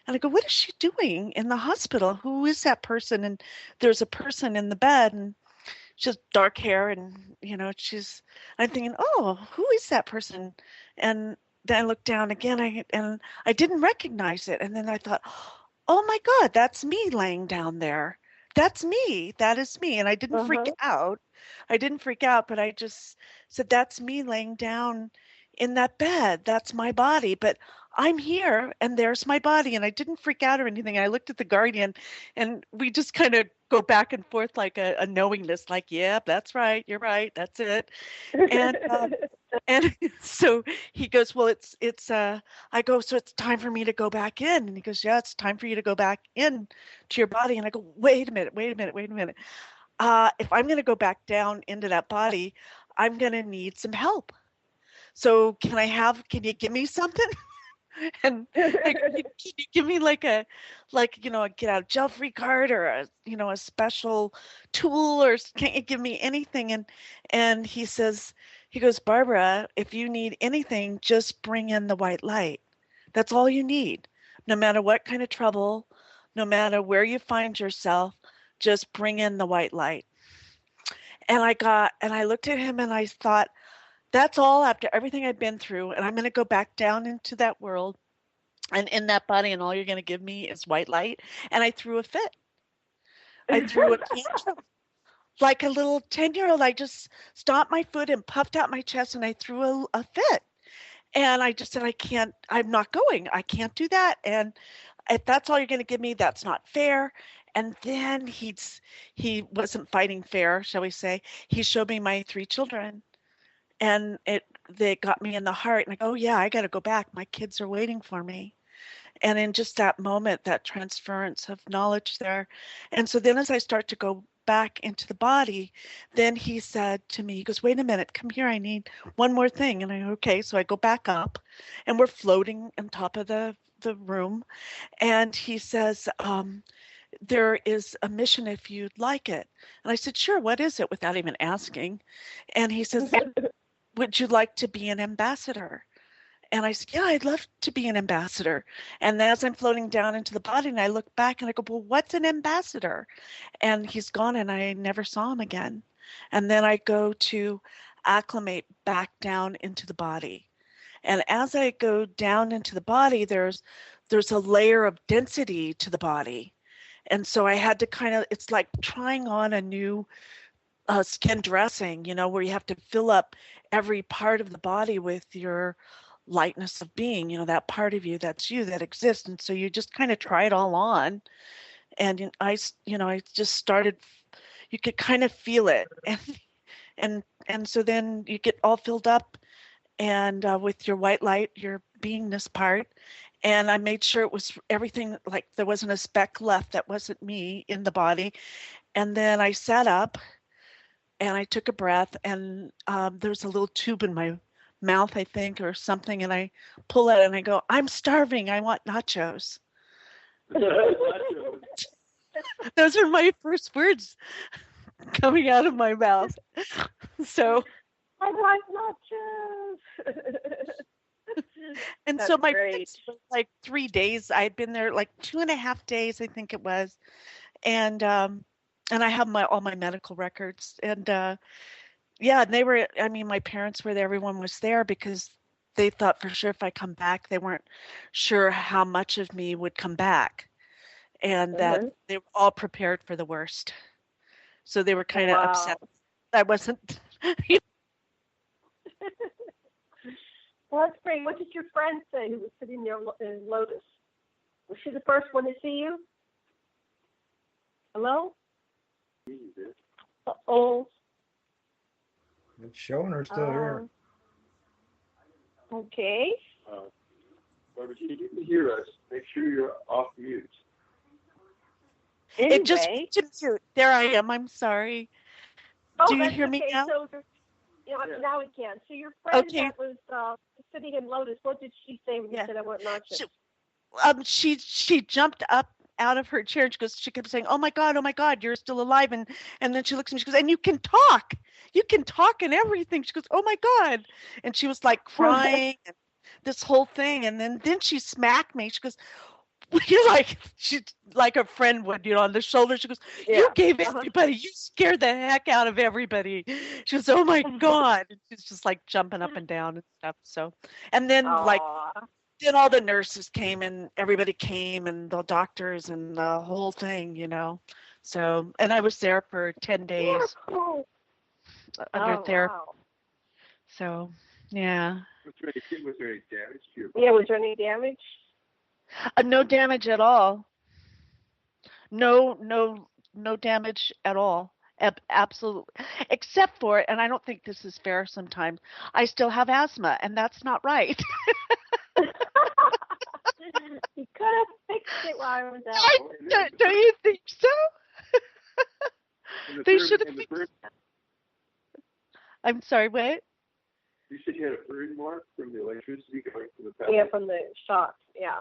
Speaker 7: And I go, what is she doing in the hospital? Who is that person? And there's a person in the bed, and she has dark hair, and I'm thinking, oh, who is that person? And then I looked down again, and I didn't recognize it. And then I thought, oh my God, that's me laying down there. That's me. That is me. And I didn't freak out. But I just said, that's me laying down in that bed. That's my body. But I'm here, and there's my body. And I didn't freak out or anything. I looked at the guardian, and we just kind of go back and forth like a knowingness, like, yeah, that's right. You're right. That's it. And so he goes, well, I go, so it's time for me to go back in. And he goes, yeah, it's time for you to go back in to your body. And I go, wait a minute. If I'm going to go back down into that body, I'm going to need some help. So can you give me something? And can you give me a get out of jail free card, or a special tool, or can't you give me anything? And he goes, Barbara, if you need anything, just bring in the white light. That's all you need. No matter what kind of trouble, no matter where you find yourself, just bring in the white light. And I looked at him, and I thought, that's all after everything I've been through, and I'm going to go back down into that world and in that body, and all you're going to give me is white light. And I threw a fit. I threw a tantrum. Like a little 10-year-old, I just stomped my foot and puffed out my chest, and I threw a fit. And I just said, I'm not going. I can't do that. And if that's all you're going to give me, that's not fair. And then he wasn't fighting fair, shall we say. He showed me my 3 children. And they got me in the heart, and I go, oh yeah, I got to go back. My kids are waiting for me. And in just that moment, that transference of knowledge there. And so then as I start to go back into the body, then he said to me, he goes, wait a minute, come here. I need one more thing. And I go, okay. So I go back up, and we're floating on top of the room. And he says, there is a mission if you'd like it. And I said, sure, what is it? Without even asking. And he says, would you like to be an ambassador? And I said, yeah, I'd love to be an ambassador. And as I'm floating down into the body, and I look back and I go, well, what's an ambassador? And he's gone, and I never saw him again. And then I go to acclimate back down into the body. And as I go down into the body, there's a layer of density to the body. And so I had to it's like trying on a new skin dressing, where you have to fill up every part of the body with your lightness of being, that part of you that's you that exists. And so you just kind of try it all on. And I just started, you could kind of feel it. And so then you get all filled up and with your white light, your beingness part. And I made sure it was everything, like there wasn't a speck left that wasn't me in the body. And then I sat up and I took a breath, and there's a little tube in my mouth, I think, or something. And I pull it and I go, I'm starving. I want nachos. Those are my first words coming out of my mouth. So
Speaker 4: I want nachos.
Speaker 7: and
Speaker 4: That's
Speaker 7: so my
Speaker 4: great.
Speaker 7: fix was like 3 days. I'd been there like 2.5 days, I think it was. And I have all my medical records. And yeah, they were, I mean, my parents were there, everyone was there because they thought for sure if I come back, they weren't sure how much of me would come back. And that they were all prepared for the worst. So they were kind of upset. I wasn't.
Speaker 4: Well, that's great. What did your friend say who was sitting there in Lotus? Was she the first one to see you? Hello? Oh.
Speaker 6: It's showing her still here.
Speaker 4: Okay.
Speaker 5: Barbara, if you can hear us, make sure you're off mute.
Speaker 4: Anyway.
Speaker 7: It just went to mute. There I am. I'm sorry. Do you hear me now?
Speaker 4: So, now we can. So your friend that was sitting in Lotus, what did she say when you said I want nachos?
Speaker 7: She jumped up out of her chair. She kept saying, oh my God, you're still alive. And then she looks at me, she goes, and you can talk and everything. She goes, oh my God. And she was like crying and this whole thing. And then she smacked me. She goes, you're like a friend would, on the shoulder. She goes, you gave everybody, you scared the heck out of everybody. She goes, oh my God. And she's just like jumping up and down and stuff. So, and then then all the nurses came and everybody came and the doctors and the whole thing, So, and I was there for 10 days under therapy. Wow. So, yeah.
Speaker 5: Was there any damage to your
Speaker 4: body? Yeah, was there any damage?
Speaker 7: No damage at all. No damage at all. Absolutely. Except for, and I don't think this is fair sometimes, I still have asthma, and that's not right.
Speaker 4: You could have fixed it while I was out.
Speaker 7: Don't you think so? They should have fixed it. I'm sorry, what?
Speaker 5: You said you had a burn mark from the electricity going from the power?
Speaker 4: Yeah, from the shock, yeah.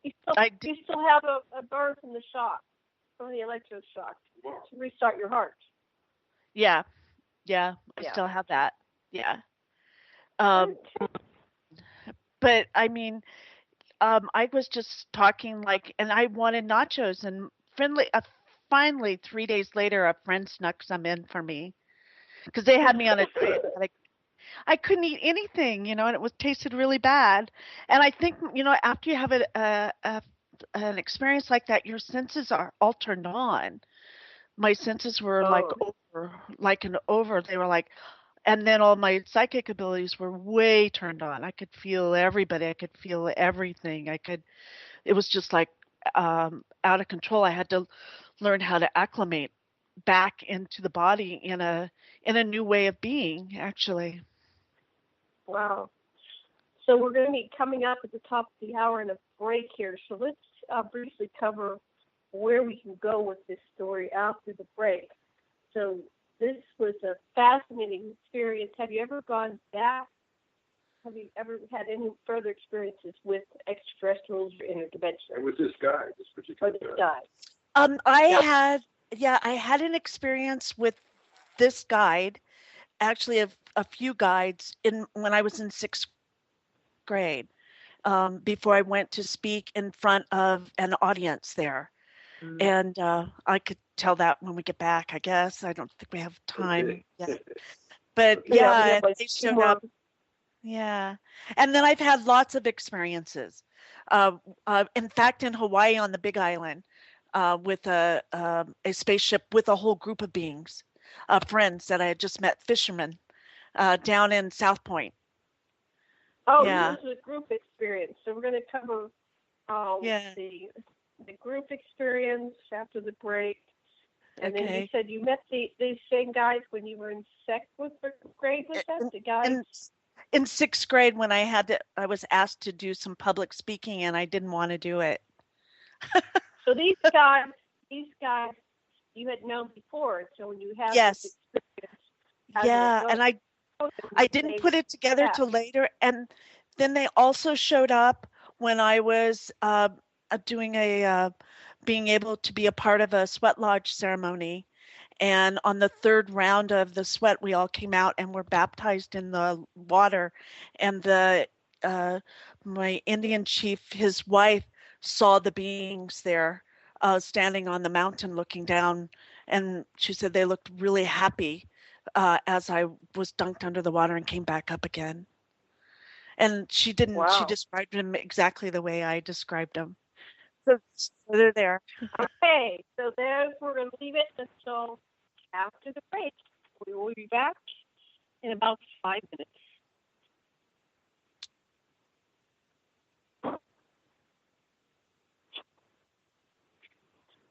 Speaker 4: You still have a burn from the shock, from the electroshock, to restart your heart.
Speaker 7: Yeah, I still have that. Yeah. But I mean, I was just talking and I wanted nachos, and finally 3 days later, a friend snuck some in for me because they had me on a diet. I couldn't eat anything, and it tasted really bad. And I think, after you have an experience like that, your senses are all turned on. My senses were over. They were like, and then all my psychic abilities were way turned on. I could feel everybody. I could feel everything. It was just like out of control. I had to learn how to acclimate back into the body in a new way of being, actually.
Speaker 4: Wow. So we're going to be coming up at the top of the hour in a break here. So let's briefly cover where we can go with this story after the break. So this was a fascinating experience. Have you ever gone back? Have you ever had any further experiences with extraterrestrials or interdimensional?
Speaker 5: And with this guy, this particular guy.
Speaker 7: I had an experience with this guide, actually a few guides when I was in 6th grade, before I went to speak in front of an audience there. And I could tell that when we get back, I guess. I don't think we have time yet. But they showed up. Yeah. And then I've had lots of experiences. In fact, in Hawaii on the Big Island, with a spaceship with a whole group of beings, friends that I had just met, fishermen, down in South Point.
Speaker 4: Oh,
Speaker 7: Yeah.
Speaker 4: this is a group experience. So we're going to cover the group experience after the break. And then you said you met these same guys when you were in grade with them, the guys?
Speaker 7: In 6th grade, when I was asked to do some public speaking, and I didn't want to do it.
Speaker 4: So these guys you had known before, so when you had this experience.
Speaker 7: And I didn't put it together till later. And then they also showed up when I was doing being able to be a part of a sweat lodge ceremony. And on the 3rd round of the sweat, we all came out and were baptized in the water. And my Indian chief, his wife, saw the beings there standing on the mountain looking down. And she said they looked really happy as I was dunked under the water and came back up again. And she described them exactly the way I described them. So they're there.
Speaker 4: Okay, so we're going to leave it until after the break. We will be back in about 5 minutes.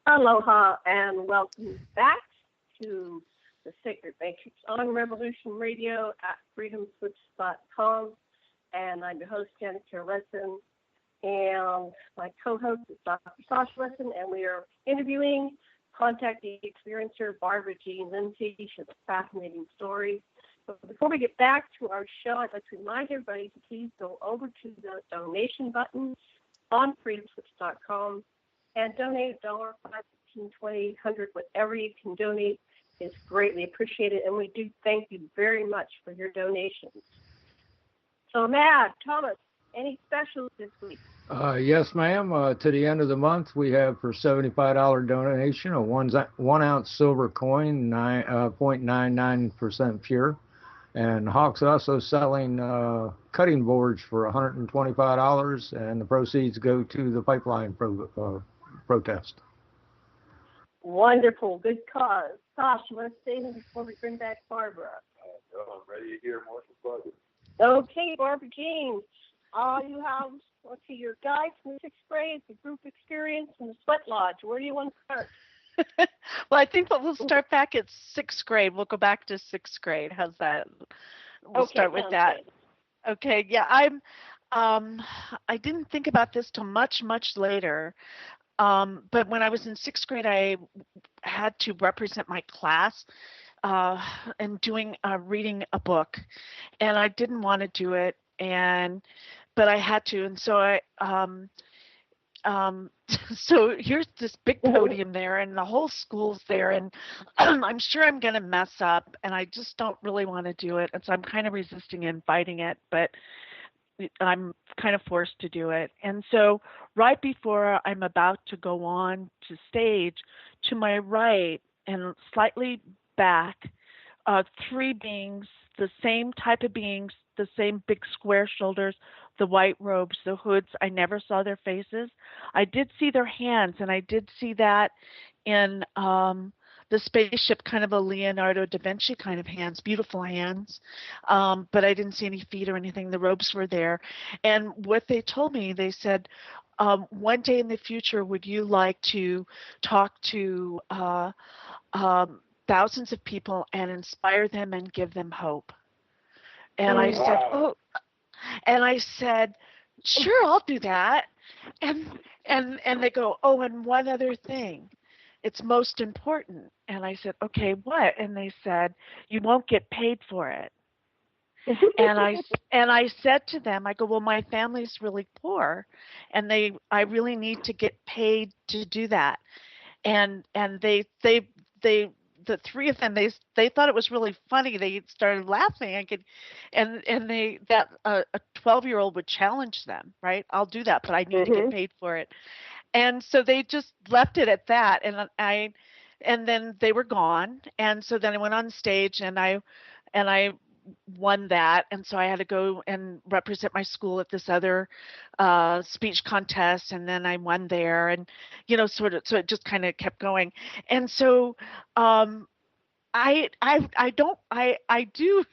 Speaker 4: Aloha and welcome back to the Sacred Matrix on Revolution Radio at freedomslips.com. And I'm your host, Janet Lessin. And my co-host is Dr. Sasha Lessin, and we are interviewing contacting experiencer Barbara Jean Lindsey. She has a fascinating story. But before we get back to our show, I'd like to remind everybody to please go over to the donation button on freedomslips.com and donate $1, $5, $15, $20, $100, whatever you can donate is greatly appreciated. And we do thank you very much for your donations. So, Matt, Thomas, any specials this week?
Speaker 6: Yes, ma'am. To the end of the month, we have for $75 donation a 1 ounce silver coin, 0.99% pure. And Hawk's also selling cutting boards for $125, and the proceeds go to the pipeline protest.
Speaker 4: Wonderful. Good cause. Sasha, let's say before we bring back Barbara.
Speaker 5: I'm ready to hear more from Barbara.
Speaker 4: Okay, Barbara Jean. You have, your guides from the 6th grade, the group experience, and the sweat lodge. Where do you want to start?
Speaker 7: Well, I think we'll start back at 6th grade. We'll go back to 6th grade. How's that? We'll start with that. Good. Okay. Yeah, I didn't think about this till much, much later. But when I was in 6th grade, I had to represent my class and reading a book, and I didn't want to do it, but I had to, and so so here's this big podium there, and the whole school's there, and I'm sure I'm going to mess up, and I just don't really want to do it, and so I'm kind of resisting and fighting it, but I'm kind of forced to do it. And so right before I'm about to go on to stage, to my right and slightly back, 3 beings, the same type of beings, the same big square shoulders, the white robes, the hoods. I never saw their faces. I did see their hands, and I did see that in the spaceship, kind of a Leonardo da Vinci kind of hands, beautiful hands. But I didn't see any feet or anything. The robes were there. And what they told me, they said, one day in the future, would you like to talk to thousands of people and inspire them and give them hope? And I said, oh, and I said, sure, I'll do that. And they go, oh, and one other thing, it's most important. And I said, okay, what? And they said, you won't get paid for it. and I said to them, I go, well, my family's really poor, and I really need to get paid to do that. And they the 3 of them, they thought it was really funny. They started laughing. A 12-year-old would challenge them, right? I'll do that, but I need to get paid for it. And so they just left it at that. And then they were gone. And so then I went on stage, and I won that, and so I had to go and represent my school at this other speech contest, and then I won there, and sort of, so it just kind of kept going. And so I do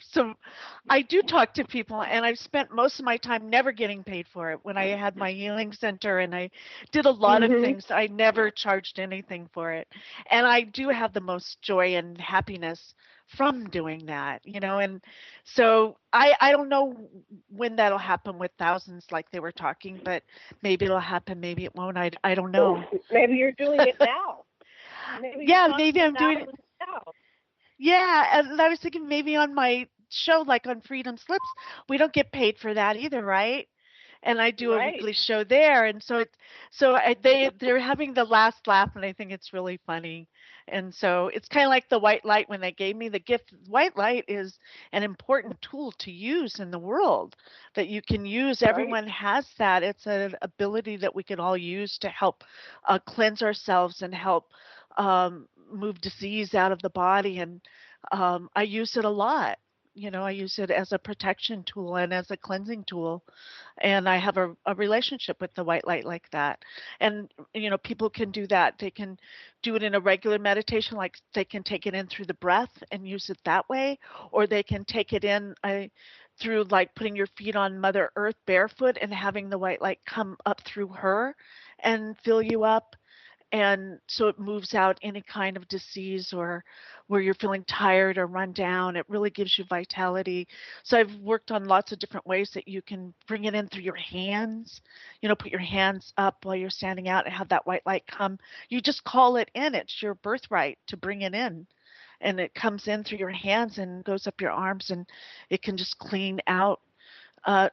Speaker 7: talk to people, and I've spent most of my time never getting paid for it. When I had my healing center and I did a lot of things, I never charged anything for it. And I do have the most joy and happiness from doing that, and so I don't know when that'll happen with thousands like they were talking, but maybe it'll happen, maybe it won't. I don't know.
Speaker 4: Maybe you're doing it now.
Speaker 7: Maybe I'm doing it now. Yeah, and I was thinking maybe on my show, like on Freedom Slips, we don't get paid for that either, right? And I do a weekly show there, and so they're having the last laugh, and I think it's really funny. And so it's kind of like the white light when they gave me the gift. White light is an important tool to use in the world that you can use. Everyone has that. It's an ability that we can all use to help cleanse ourselves and help move disease out of the body. And I use it a lot. I use it as a protection tool and as a cleansing tool. And I have a relationship with the white light like that. And, people can do that. They can do it in a regular meditation, like they can take it in through the breath and use it that way, or they can take it in through like putting your feet on Mother Earth barefoot and having the white light come up through her and fill you up. And so it moves out any kind of disease or where you're feeling tired or run down. It really gives you vitality. So I've worked on lots of different ways that you can bring it in through your hands. Put your hands up while you're standing out and have that white light come. You just call it in. It's your birthright to bring it in. And it comes in through your hands and goes up your arms, and it can just clean out.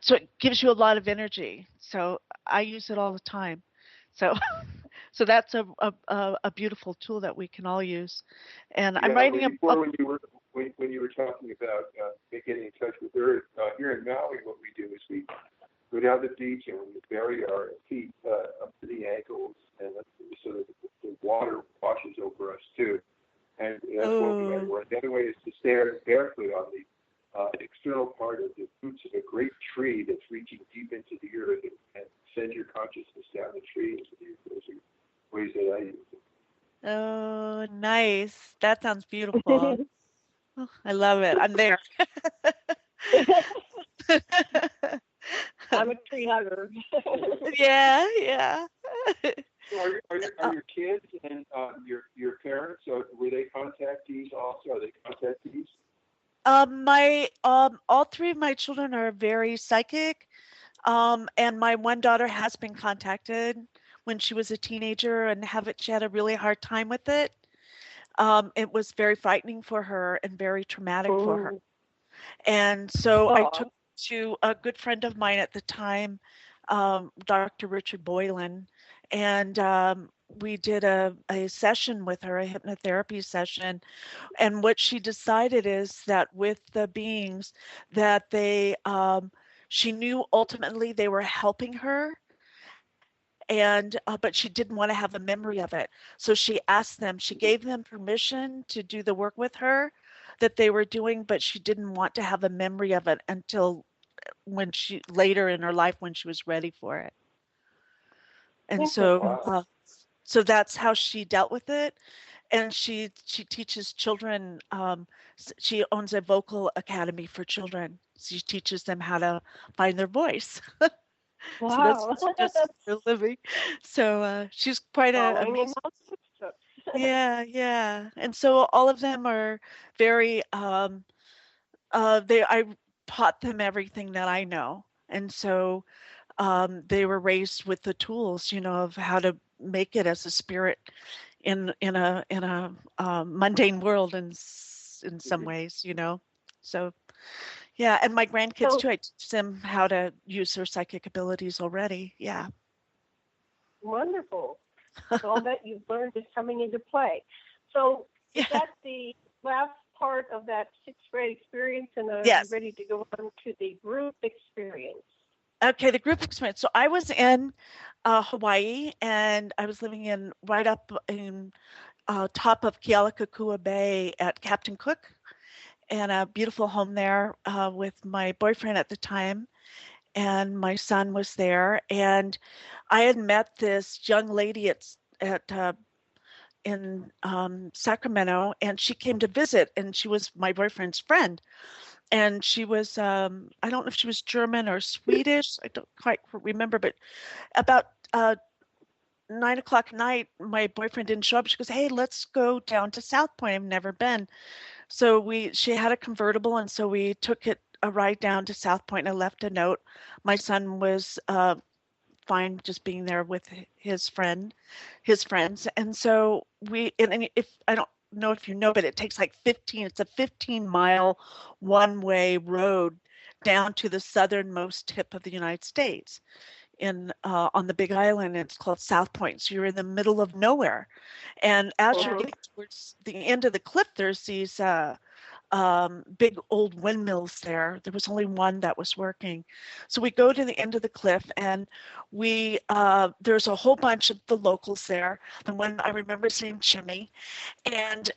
Speaker 7: So it gives you a lot of energy. So I use it all the time. So that's a beautiful tool that we can all use. And I'm writing a book.
Speaker 5: When you were talking about getting in touch with Earth, here in Maui, what we do is we go down the beach and we bury our feet up to the ankles, and so that the water washes over us too. And that's what we do. The other way is to stand barefoot on the external part of the roots of a great tree that's reaching deep into the earth, and send your consciousness down the tree. Those are ways that I use it.
Speaker 7: Oh, nice. That sounds beautiful. I love it. I'm there.
Speaker 4: I'm a tree hugger.
Speaker 7: Yeah.
Speaker 5: So are your kids and your parents, were they contactees also? Are they contactees?
Speaker 7: All three of my children are very psychic. And my one daughter has been contacted when she was a teenager, and she had a really hard time with it. It was very frightening for her and very traumatic for her. And so I took to a good friend of mine at the time, Dr. Richard Boylan, and we did a session with her, a hypnotherapy session. And what she decided is that with the beings that she knew ultimately they were helping her, and but she didn't want to have a memory of it. So she gave them permission to do the work with her that they were doing, but she didn't want to have a memory of it until later in her life when she was ready for it. And so that's how she dealt with it. And she teaches children. She owns a vocal academy for children. She teaches them how to find their voice.
Speaker 4: Wow.
Speaker 7: So that's her living. So she's quite amazing. Yeah. And so all of them are very. I taught them everything that I know, and so they were raised with the tools, of how to make it as a spirit in a mundane world in some ways, So yeah, and my grandkids too, I teach them how to use their psychic abilities already. Yeah.
Speaker 4: Wonderful. So all that you've learned is coming into play. So is that the last part of that sixth grade experience, and are you ready to go on to the group experience?
Speaker 7: Okay, the group experience. So I was in Hawaii, and I was living right up in top of Kealakekua Bay at Captain Cook. and a beautiful home there with my boyfriend at the time, and my son was there. And I had met this young lady in Sacramento, and she came to visit, and she was my boyfriend's friend. And she was, I don't know if she was German or Swedish, I don't quite remember, but about 9 o'clock at night, my boyfriend didn't show up. She goes, "Hey, let's go down to South Point. I've never been." So she had a convertible, and so we took a ride down to South Point. And I left a note. My son was fine just being there with his friends. And so and if I don't know if you know, but it takes like it's a 15-mile one-way road down to the southernmost tip of the United States on the Big Island. It's called South Point. So you're in the middle of nowhere. And as you're getting towards the end of the cliff, there's these big old windmills there. There was only one that was working. So we go to the end of the cliff, and there's a whole bunch of the locals there. The one I remember seeing Jimmy, and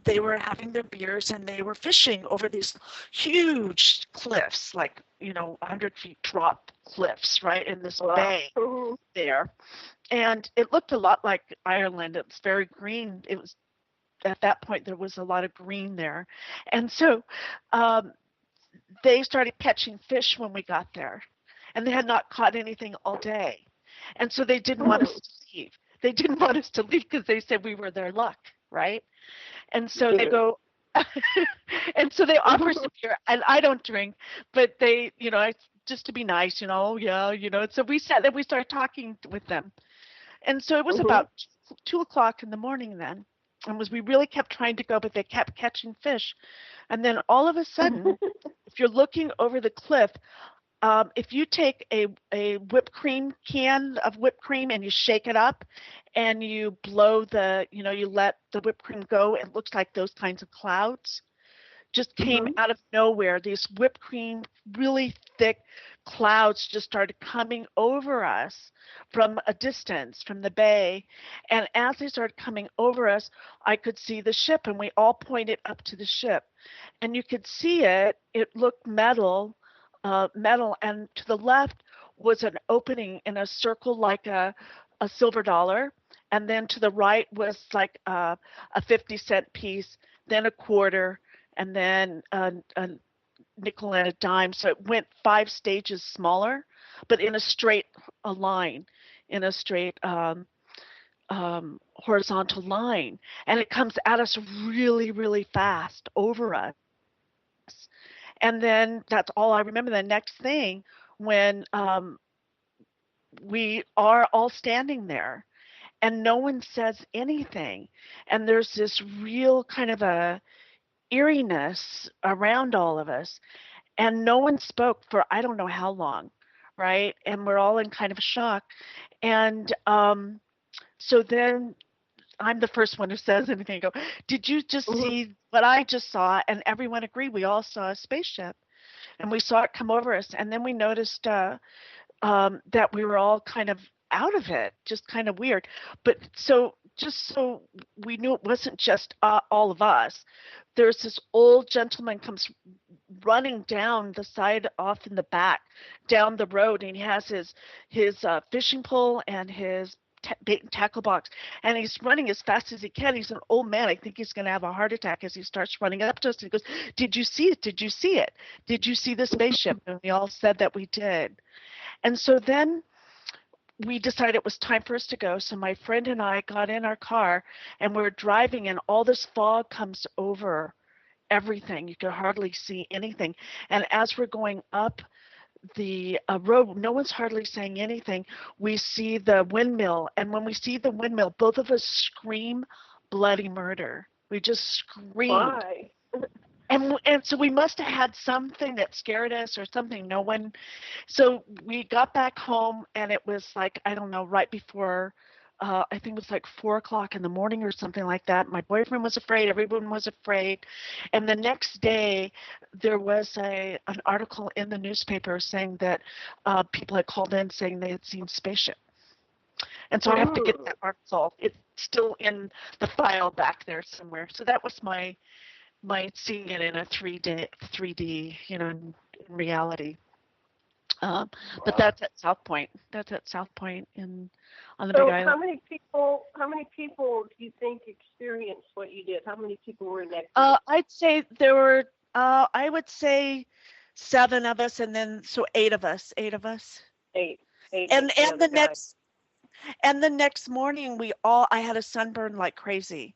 Speaker 7: they were having their beers, and they were fishing over these huge cliffs, like 100 feet drop cliffs, right in this bay there. And it looked a lot like Ireland. It was very green. It was at that point there was a lot of green there. And so they started catching fish when we got there, and they had not caught anything all day. And so they didn't want us to leave. They didn't want us to leave because they said we were their luck, right? And so they go, and so they offer some beer, and I don't drink, but they, just to be nice, so we sat there, we started talking with them. And so it was about 2 o'clock in the morning then. And we really kept trying to go, but they kept catching fish. And then all of a sudden, if you're looking over the cliff, if you take a whipped cream can of whipped cream and you shake it up and you blow you let the whipped cream go, it looks like those kinds of clouds just came out of nowhere. These whipped cream, really thick clouds just started coming over us from a distance from the bay. And as they started coming over us, I could see the ship, and we all pointed up to the ship. And you could see it looked metal, and to the left was an opening in a circle like a silver dollar. And then to the right was like a 50-cent piece, then a quarter, and then a nickel and a dime. So it went 5 stages smaller, but in a straight line, in a straight horizontal line. And it comes at us really, really fast over us. And then that's all I remember. The next thing, when we are all standing there and no one says anything, and there's this real kind of a eeriness around all of us, and no one spoke for I don't know how long, right? And we're all in kind of shock. And so then I'm the first one who says anything. I go, "Did you just see what I just saw?" And everyone agreed. We all saw a spaceship, and we saw it come over us. And then we noticed that we were all kind of out of it, just kind of weird. But just so we knew it wasn't just all of us, there's this old gentleman comes running down the side off in the back, down the road, and he has his fishing pole and his bait and tackle box, and he's running as fast as he can. He's an old man. I think he's going to have a heart attack as he starts running up to us. And he goes, "Did you see it? Did you see it? Did you see the spaceship?" And we all said that we did. And so then we decided it was time for us to go. So my friend and I got in our car, and we're driving, and all this fog comes over everything. You could hardly see anything. And as we're going up the road, no one's hardly saying anything. We see the windmill, and when we see the windmill, both of us scream bloody murder. We just screamed.
Speaker 4: Why?
Speaker 7: And so we must have had something that scared us or something. So we got back home, and it was like, I don't know, right before, I think it was like 4 o'clock in the morning or something like that. My boyfriend was afraid. Everyone was afraid. And the next day, there was an article in the newspaper saying that people had called in saying they had seen spaceship. And so I have to get that article. It's still in the file back there somewhere. So that was my by seeing it in a 3D, in reality. But that's at South Point. That's at South Point on the Big Island.
Speaker 4: How many people do you think experienced what you did? How many people were in that group?
Speaker 7: I'd say there were. I would say 7 of us, and then 8 of us. 8 of us. 8. And the next morning I had a sunburn like crazy.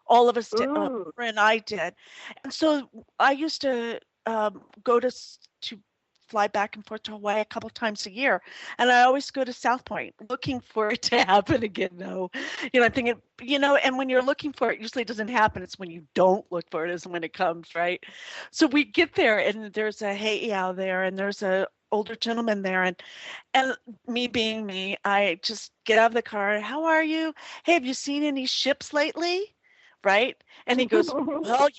Speaker 7: All of us did, and I did. And so I used to go to fly back and forth to Hawaii a couple times a year, and I always go to South Point looking for it to happen again. No, I'm thinking, and when you're looking for it, usually it doesn't happen. It's when you don't look for it is when it comes, right? So we get there, and there's a heiau there, and there's a older gentleman there, and me being me, I just get out of the car. How are you? Hey, have you seen any ships lately? Right? And he goes, well,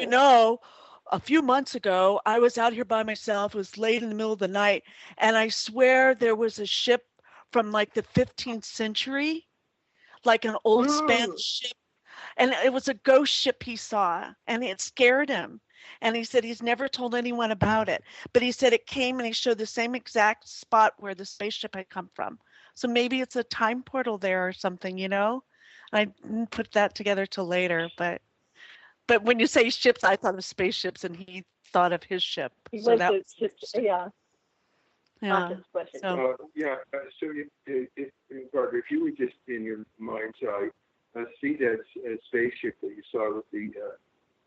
Speaker 7: a few months ago, I was out here by myself. It was late in the middle of the night, and I swear there was a ship from like the 15th century, like an old Spanish ship, and it was a ghost ship he saw, and it scared him. And he said he's never told anyone about it, but he said it came and he showed the same exact spot where the spaceship had come from. So maybe it's a time portal there or something, I didn't put that together till later, but when you say ships, I thought of spaceships, and he thought of his ship. So that was
Speaker 4: yeah.
Speaker 7: Yeah.
Speaker 5: So, Barbara, if you would just in your mind's eye see that spaceship that you saw with the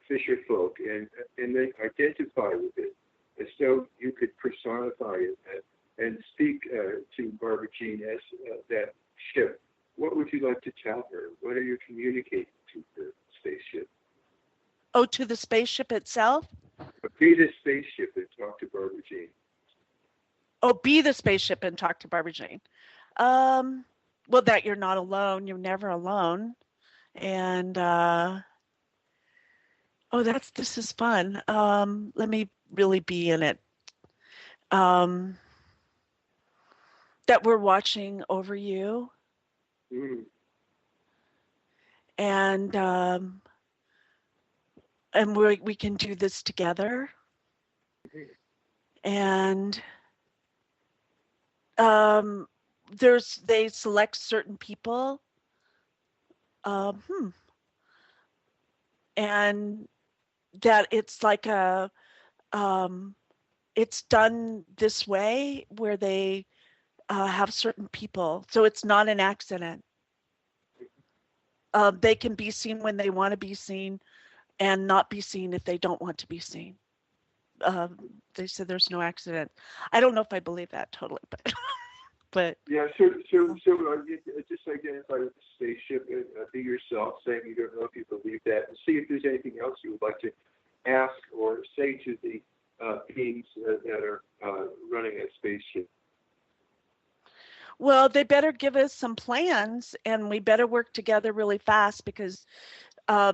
Speaker 5: fisher folk, and then identify with it as though you could personify it and speak to Barbara Jean as that ship, what would you like to tell her? What are you communicating to the spaceship?
Speaker 7: Oh, to the spaceship itself?
Speaker 5: Be the spaceship and talk to Barbara Jean.
Speaker 7: Oh, be the spaceship and talk to Barbara Jean. Well, that you're not alone. You're never alone. And this is fun. Let me really be in it. That we're watching over you. And we can do this together. And they select certain people. And that it's like it's done this way where they have certain people. So it's not an accident. They can be seen when they want to be seen and not be seen if they don't want to be seen. They said there's no accident. I don't know if I believe that totally, but
Speaker 5: yeah. So just identify with the spaceship and be yourself, saying you don't know if you believe that, and see if there's anything else you would like to ask or say to the beings that are running that spaceship.
Speaker 7: Well, they better give us some plans, and we better work together really fast because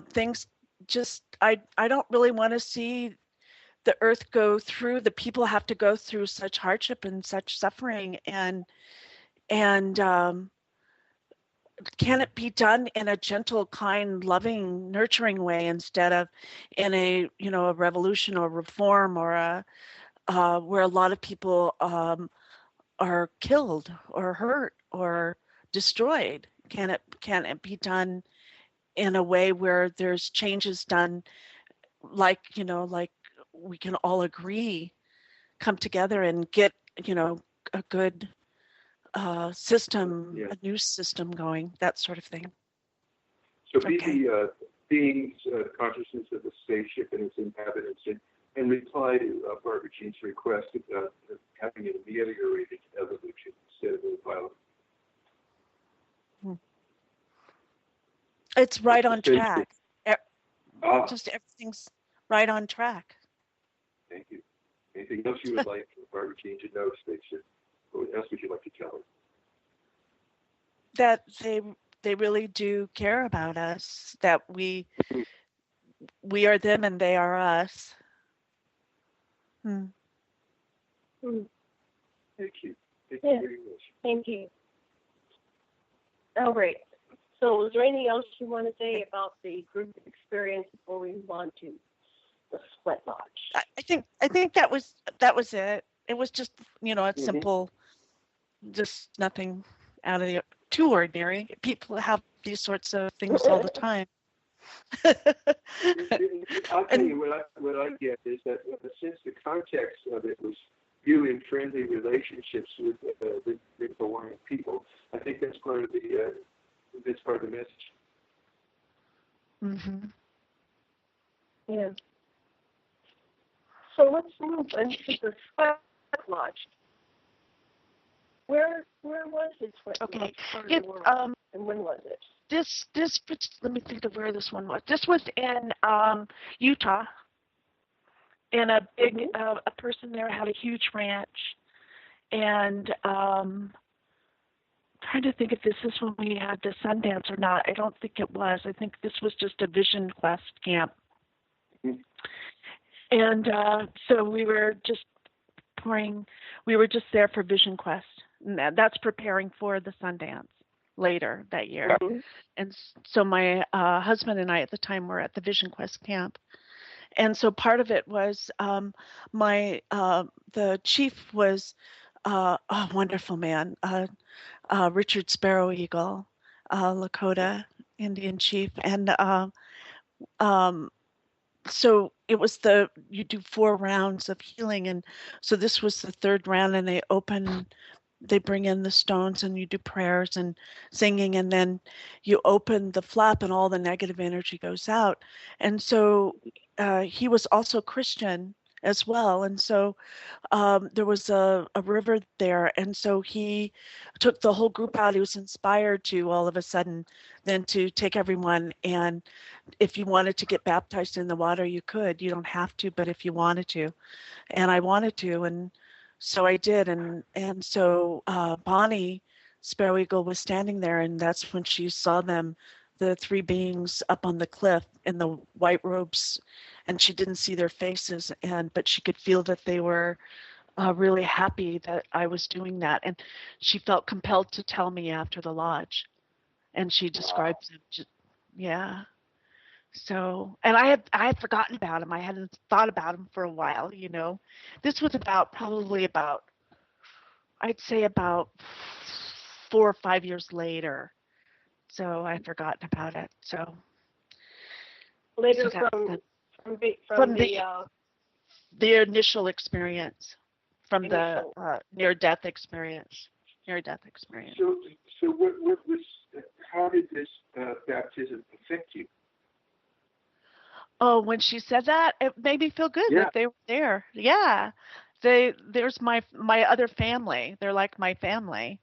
Speaker 7: things just, I don't really want to see the earth go through, the people have to go through such hardship and such suffering, and can it be done in a gentle, kind, loving, nurturing way instead of in a revolution or reform or where a lot of people are killed or hurt or destroyed? Can it be done in a way where there's changes done like we can all agree, come together and get a good system, a new system going, that sort of thing.
Speaker 5: So be the beings, consciousness of the spaceship and its inhabitants, and reply to Barbara Jean's request of having an ameliorated evolution instead of a violent.
Speaker 7: It's right on track. Just everything's right on track.
Speaker 5: Thank you. Anything else you would like Barbara Jean to know, spaceship? What else would you like to tell her?
Speaker 7: That they really do care about us, that we are them and they are us.
Speaker 5: Thank you. Thank you very much.
Speaker 4: Thank you. All right. So is there anything else you want to say about the group experience before we move on to the Sweat Lodge?
Speaker 7: I think that was it. It was just, a simple, just nothing out of the too ordinary. People have these sorts of things all the time.
Speaker 5: I'll tell you what I get is that since the context of it was you in friendly relationships with belonging people, I think that's part of the message.
Speaker 7: Mm-hmm.
Speaker 4: Yeah. So let's move into the Sweat Lodge. Where was it?
Speaker 7: Okay.
Speaker 4: And when was it?
Speaker 8: This let me think of where this one was. This was in Utah, and a big a person there had a huge ranch, and trying to think if this is when we had the Sundance or not. I don't think it was. I think this was just a Vision Quest camp, and so we were just there for Vision Quest, and that's preparing for the Sundance later that year. And so my husband and I at the time were at the Vision Quest camp, and so part of it was the chief was a wonderful man, Richard Sparrow Eagle, Lakota Indian chief, and so it was you do 4 rounds of healing, and so this was the 3rd round, and they bring in the stones and you do prayers and singing, and then you open the flap and all the negative energy goes out. And so he was also Christian as well. And so there was a river there. And so he took the whole group out. He was inspired to all of a sudden then to take everyone. And if you wanted to get baptized in the water, you could. You don't have to, but if you wanted to. And I wanted to. And so I did, and so Bonnie Sparrow Eagle was standing there, and that's when she saw them, the 3 beings up on the cliff in the white robes, and she didn't see their faces, but she could feel that they were really happy that I was doing that, and she felt compelled to tell me after the lodge, and she describes them. Yeah. So, and I had forgotten about him. I hadn't thought about him for a while, This was probably about, I'd say about 4 or 5 years later. So I had forgotten about it. So
Speaker 4: later
Speaker 8: from the initial experience, from the near-death experience.
Speaker 5: So what was? How did this baptism affect you?
Speaker 8: Oh, when she said that, it made me feel good that they were there. Yeah. There's my other family. They're like my family.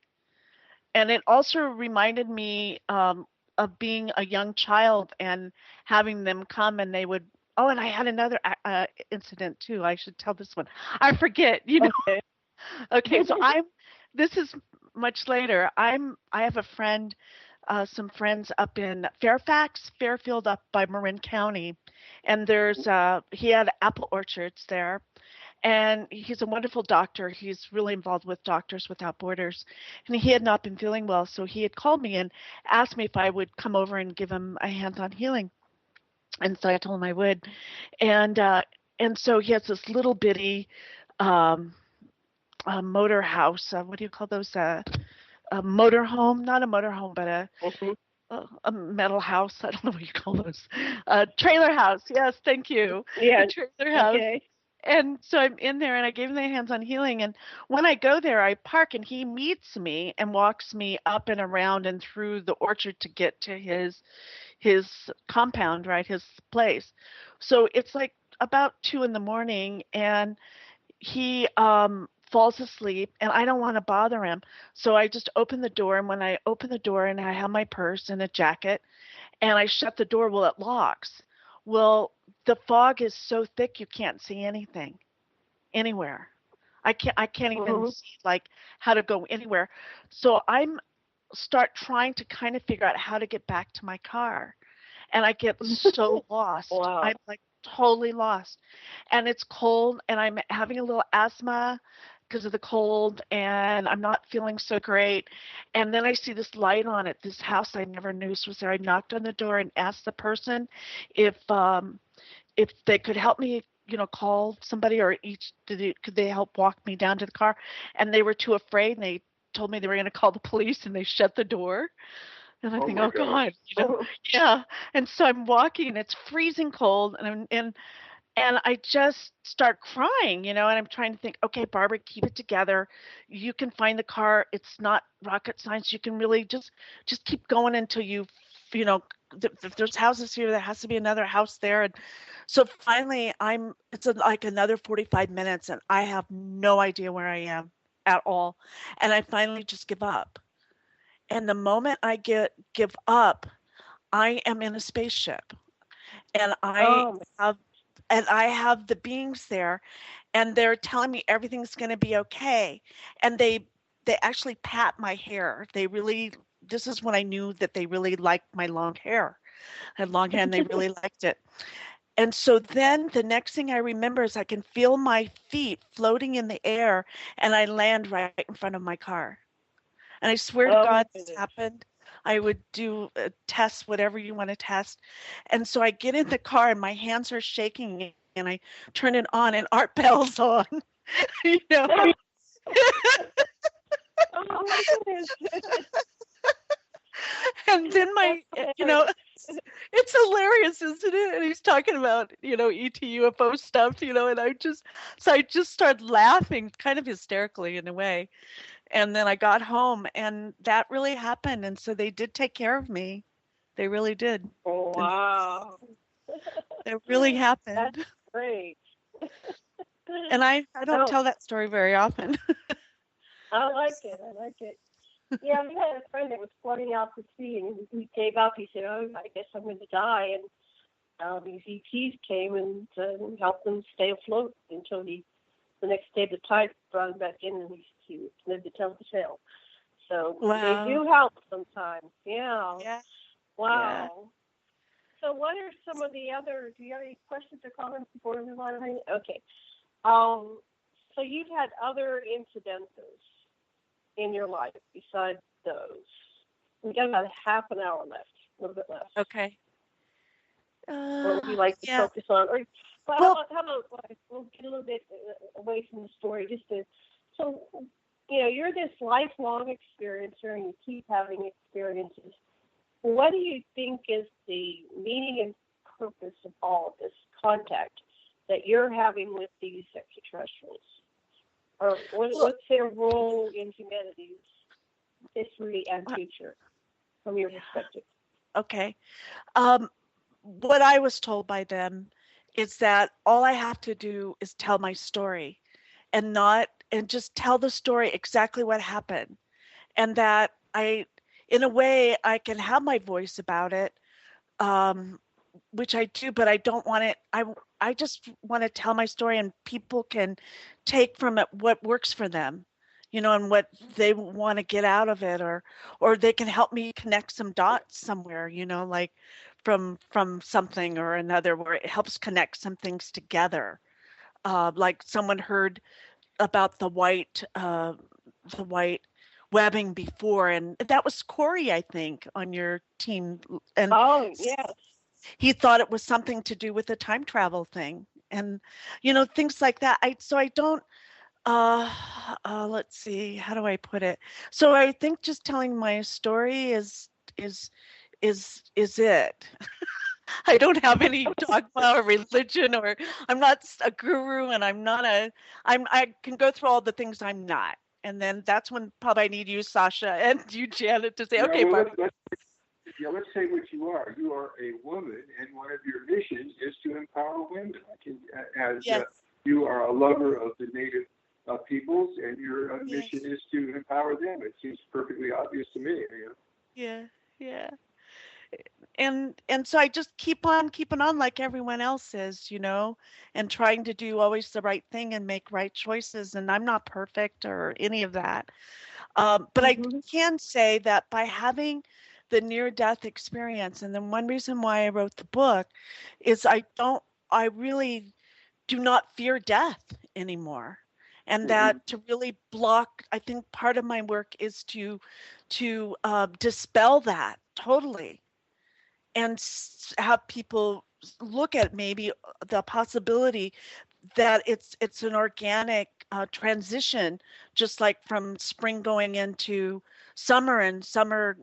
Speaker 8: And it also reminded me of being a young child and having them come, and they would, and I had another incident too. I should tell this one. I forget, Okay, so this is much later. I have a friend, some friends up in Fairfield up by Marin County. And he had apple orchards there, and he's a wonderful doctor. He's really involved with Doctors Without Borders, and he had not been feeling well. So he had called me and asked me if I would come over and give him a hands-on healing. And so I told him I would. And so he has this little bitty motor house. What do you call those? A motor home, not a motor home, but a metal house. I don't know what you call those. Trailer house. Yes, thank you.
Speaker 4: Yeah.
Speaker 8: A trailer house.
Speaker 4: Okay.
Speaker 8: And so I'm in there, and I gave him the hands-on healing. And when I go there, I park, and he meets me and walks me up and around and through the orchard to get to his compound, right, his place. So it's like about 2 a.m, and he falls asleep, and I don't want to bother him. So I just open the door, and when I open the door, and I have my purse and a jacket, and I shut the door, well, it locks. Well, the fog is so thick you can't see anything anywhere. I can't even see like how to go anywhere. So I'm start trying to kind of figure out how to get back to my car, and I get so lost.
Speaker 4: Wow.
Speaker 8: I'm like totally lost, and it's cold, and I'm having a little asthma because of the cold, and I'm not feeling so great. And then I see this light on at this house I never knew was there. I knocked on the door and asked the person if if they could help me, call somebody, or could they help walk me down to the car? And they were too afraid, and they told me they were going to call the police, and they shut the door. And I think, oh God, yeah. And so I'm walking, it's freezing cold, and I just start crying, and I'm trying to think, okay, Barbara, keep it together. You can find the car. It's not rocket science. You can really just keep going until if there's houses here, there has to be another house there. And so finally it's like another 45 minutes, and I have no idea where I am at all. And I finally just give up. And the moment I give up, I am in a spaceship, and I have the beings there, and they're telling me everything's going to be okay. And they actually pat my hair. This is when I knew that they really liked my long hair. I had long hair, and they really liked it. And so then the next thing I remember is I can feel my feet floating in the air, and I land right in front of my car. And I swear to God, this happened. I would do a test, whatever you want to test. And so I get in the car, and my hands are shaking, and I turn it on, and Art Bell's on. Oh
Speaker 4: my goodness.
Speaker 8: And then it's hilarious, isn't it? And he's talking about, ET UFO stuff, and I just started laughing, kind of hysterically in a way. And then I got home, and that really happened. And so they did take care of me. They really did.
Speaker 4: Oh, wow.
Speaker 8: It really happened.
Speaker 4: That's great.
Speaker 8: And I don't tell that story very often.
Speaker 4: I like it. Yeah, we had a friend that was floating out to sea, and he gave up. He said, I guess I'm going to die. And these ETs came and helped him stay afloat until the next day the tide brought him back in, and he lived to tell the tale. So They do help sometimes. Yeah. Wow. Yeah. So what are some of the other, do you have any questions or comments before we move on? Okay. So you've had other incidences in your life besides those. We got about half an hour left, a little bit left.
Speaker 8: Okay.
Speaker 4: What would you like to focus on? Or how about we'll get a little bit away from the story, so you're this lifelong experiencer, and you keep having experiences. What do you think is the meaning and purpose of all of this contact that you're having with these extraterrestrials? Or what's their role in humanity's history and future from your perspective?
Speaker 8: Okay. What I was told by them is that all I have to do is tell my story, and just tell the story exactly what happened. And that in a way, I can have my voice about it, which I do, but I don't want it. I just want to tell my story, and people can take from it what works for them, and what they want to get out of it, or they can help me connect some dots somewhere, like from something or another, where it helps connect some things together. Like someone heard about the white webbing before, and that was Corey, I think, on your team. And
Speaker 4: yes.
Speaker 8: He thought it was something to do with the time travel thing, and things like that. I don't. Let's see. How do I put it? So I think just telling my story is it. I don't have any dogma or religion, or I'm not a guru, and I can go through all the things I'm not. And then that's when probably I need you, Sasha, and you, Janet, to say, okay, Barbara.
Speaker 5: Let's say what you are. You are a woman, and one of your missions is to empower women. You are a lover of the native peoples, and your mission is to empower them. It seems perfectly obvious to me.
Speaker 8: Yeah. And so I just keep on keeping on like everyone else is, and trying to do always the right thing and make right choices. And I'm not perfect or any of that. But I can say that by having the near-death experience, and then one reason why I wrote the book is I really do not fear death anymore. And that to really block, I think part of my work is to dispel that totally, and have people look at maybe the possibility that it's an organic transition, just like from spring going into summer and summer,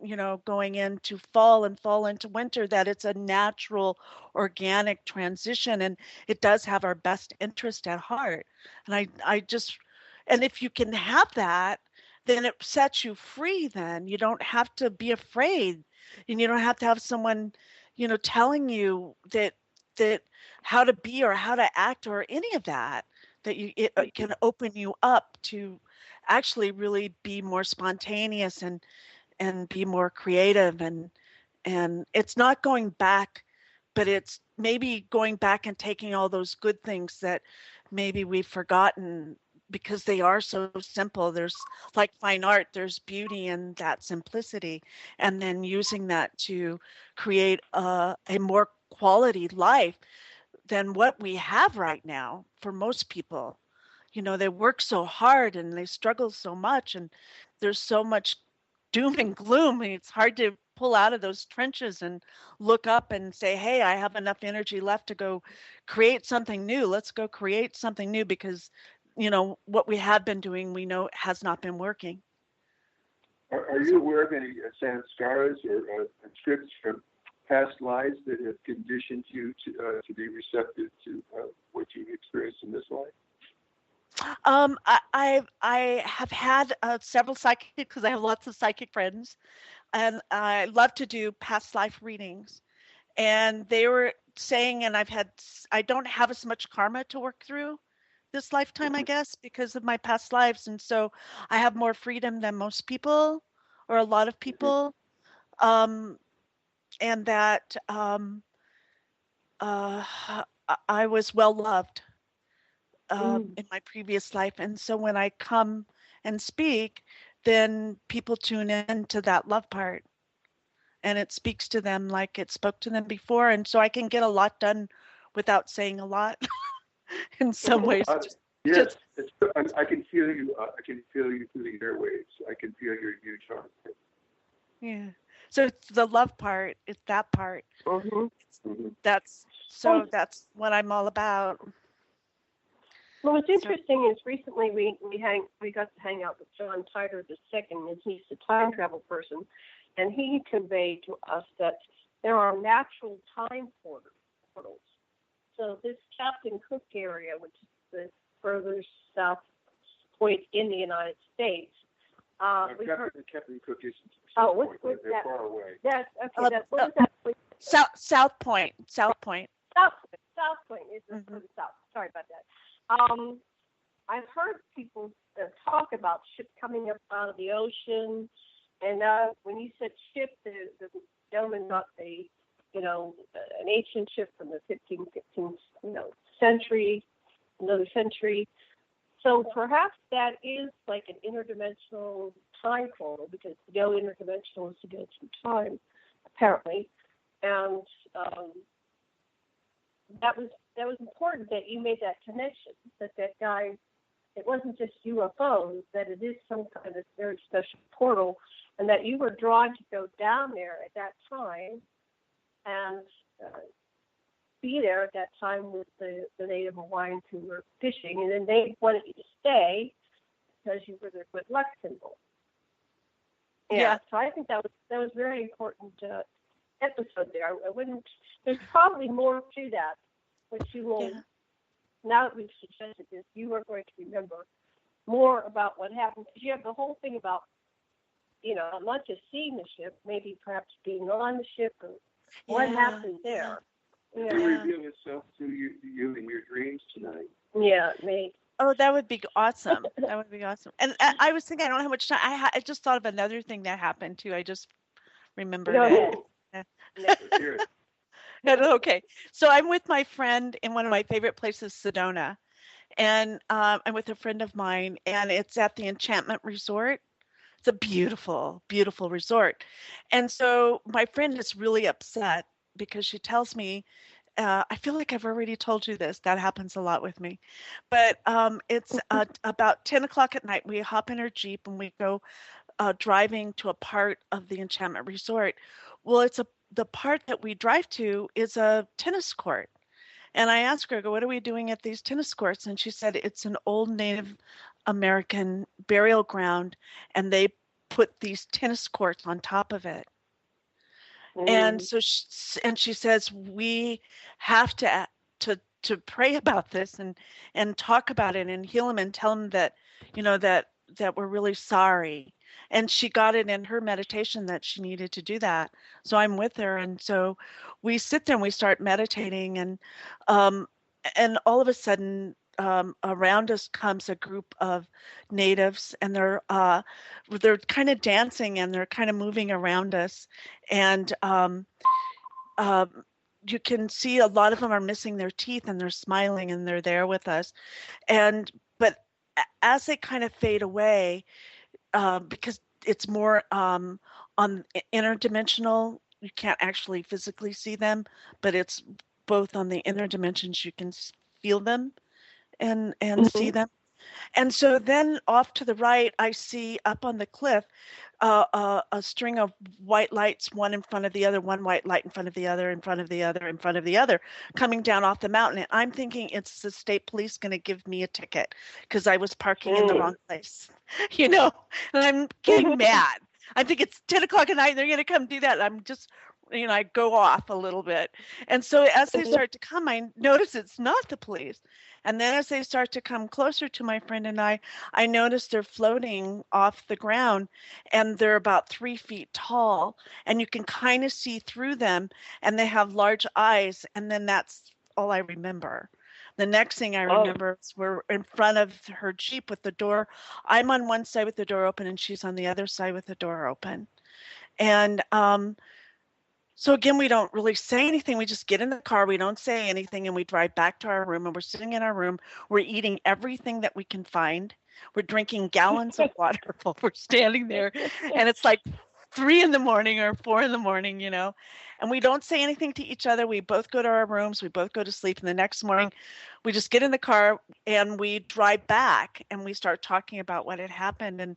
Speaker 8: going into fall and fall into winter, that it's a natural organic transition, and it does have our best interest at heart. And and if you can have that, then it sets you free. Then you don't have to be afraid, and you don't have to have someone, telling you that how to be or how to act or any of that, it can open you up to actually really be more spontaneous and be more creative, and it's not going back, but it's maybe going back and taking all those good things that maybe we've forgotten because they are so simple. There's like fine art, there's beauty in that simplicity, and then using that to create a more quality life than what we have right now for most people. They work so hard and they struggle so much, and there's so much doom and gloom. And it's hard to pull out of those trenches and look up and say, hey, I have enough energy left to go create something new. Let's go create something new, because what we have been doing, we know has not been working.
Speaker 5: Are you aware of any sanskaras or scripts from past lives that have conditioned you to be receptive to what you've experienced in this life?
Speaker 8: I have had several psychic, because I have lots of psychic friends, and I love to do past life readings. And they were saying, and I don't have as much karma to work through this lifetime, I guess, because of my past lives, and so I have more freedom than most people, or a lot of people, and that I was well loved in my previous life, and so when I come and speak, then people tune in to that love part, and it speaks to them like it spoke to them before, and so I can get a lot done without saying a lot. In some ways,
Speaker 5: yes, I can feel you. I can feel you through the airwaves. I can feel your huge heart.
Speaker 8: Yeah. So it's the love part. It's that part. That's what I'm all about.
Speaker 4: Well, what's interesting is recently we got to hang out with John Titor II, and he's a time travel person, and he conveyed to us that there are natural time portals. So this Captain Cook area, which is the furthest south point in the United States,
Speaker 5: Captain Cook is they're far away.
Speaker 4: That's okay. What is that place?
Speaker 8: South Point. South Point
Speaker 4: is the south. Sorry about that. I've heard people talk about ships coming up out of the ocean, and when you said ship, the gentleman got an ancient ship from the 15th century, another century. So perhaps that is like an interdimensional time portal, because to go interdimensional is to go through time, apparently. And that was important that you made that connection, that guy, it wasn't just UFOs, that it is some kind of very special portal, and that you were drawn to go down there at that time and be there at that time with the Native Hawaiians who were fishing, and then they wanted you to stay because you were their good luck symbol. Yeah. So I think that was very important episode there. I wouldn't. There's probably more to that, which you will. Yeah. Now that we've suggested this, you are going to remember more about what happened, because you have the whole thing about, not just seeing the ship, maybe perhaps being on the ship, or what happened there.
Speaker 5: It will reveal itself to you in your dreams tonight.
Speaker 4: Yeah, maybe.
Speaker 8: Oh, that would be awesome. That would be awesome. And I was thinking, I don't know how much time. I just thought of another thing that happened too. I just remembered it. Okay. So I'm with my friend in one of my favorite places, Sedona. And I'm with a friend of mine, and it's at the Enchantment Resort. It's a beautiful, beautiful resort. And so my friend is really upset because she tells me, I feel like I've already told you this. That happens a lot with me. But it's about 10 o'clock at night. We hop in her Jeep and we go driving to a part of the Enchantment Resort. Well, it's a the part that we drive to is a tennis court. And I asked her, I go, what are we doing at these tennis courts? And she said, it's an old Native American burial ground, and they put these tennis courts on top of it. And so she says, we have to pray about this and talk about it and heal them and tell them that, that we're really sorry. And she got it in her meditation that she needed to do that. So I'm with her. And so we sit there and we start meditating, and all of a sudden, around us comes a group of natives, and they're kind of dancing and they're kind of moving around us. And you can see a lot of them are missing their teeth, and they're smiling and they're there with us. But as they kind of fade away, because it's more on interdimensional, you can't actually physically see them, but it's both on the inner dimensions, you can feel them and see them. And so then off to the right, I see up on the cliff a string of white lights, one in front of the other, one white light in front of the other, in front of the other, in front of the other, coming down off the mountain. And I'm thinking it's the state police going to give me a ticket because I was parking in the wrong place, and I'm getting mad. I think it's 10 o'clock at night, and they're going to come do that. And I'm just, I go off a little bit. And so as they start to come, I notice it's not the police. And then as they start to come closer to my friend and I notice they're floating off the ground, and they're about 3 feet tall, and you can kind of see through them, and they have large eyes. And then that's all I remember. The next thing I remember is we're in front of her Jeep with the door. I'm on one side with the door open, and she's on the other side with the door open. And so again, we don't really say anything. We just get in the car. We don't say anything, and we drive back to our room, and we're sitting in our room. We're eating everything that we can find. We're drinking gallons of water while we're standing there. And it's like 3 a.m. or 4 a.m, and we don't say anything to each other. We both go to our rooms. We both go to sleep. And the next morning, we just get in the car and we drive back, and we start talking about what had happened and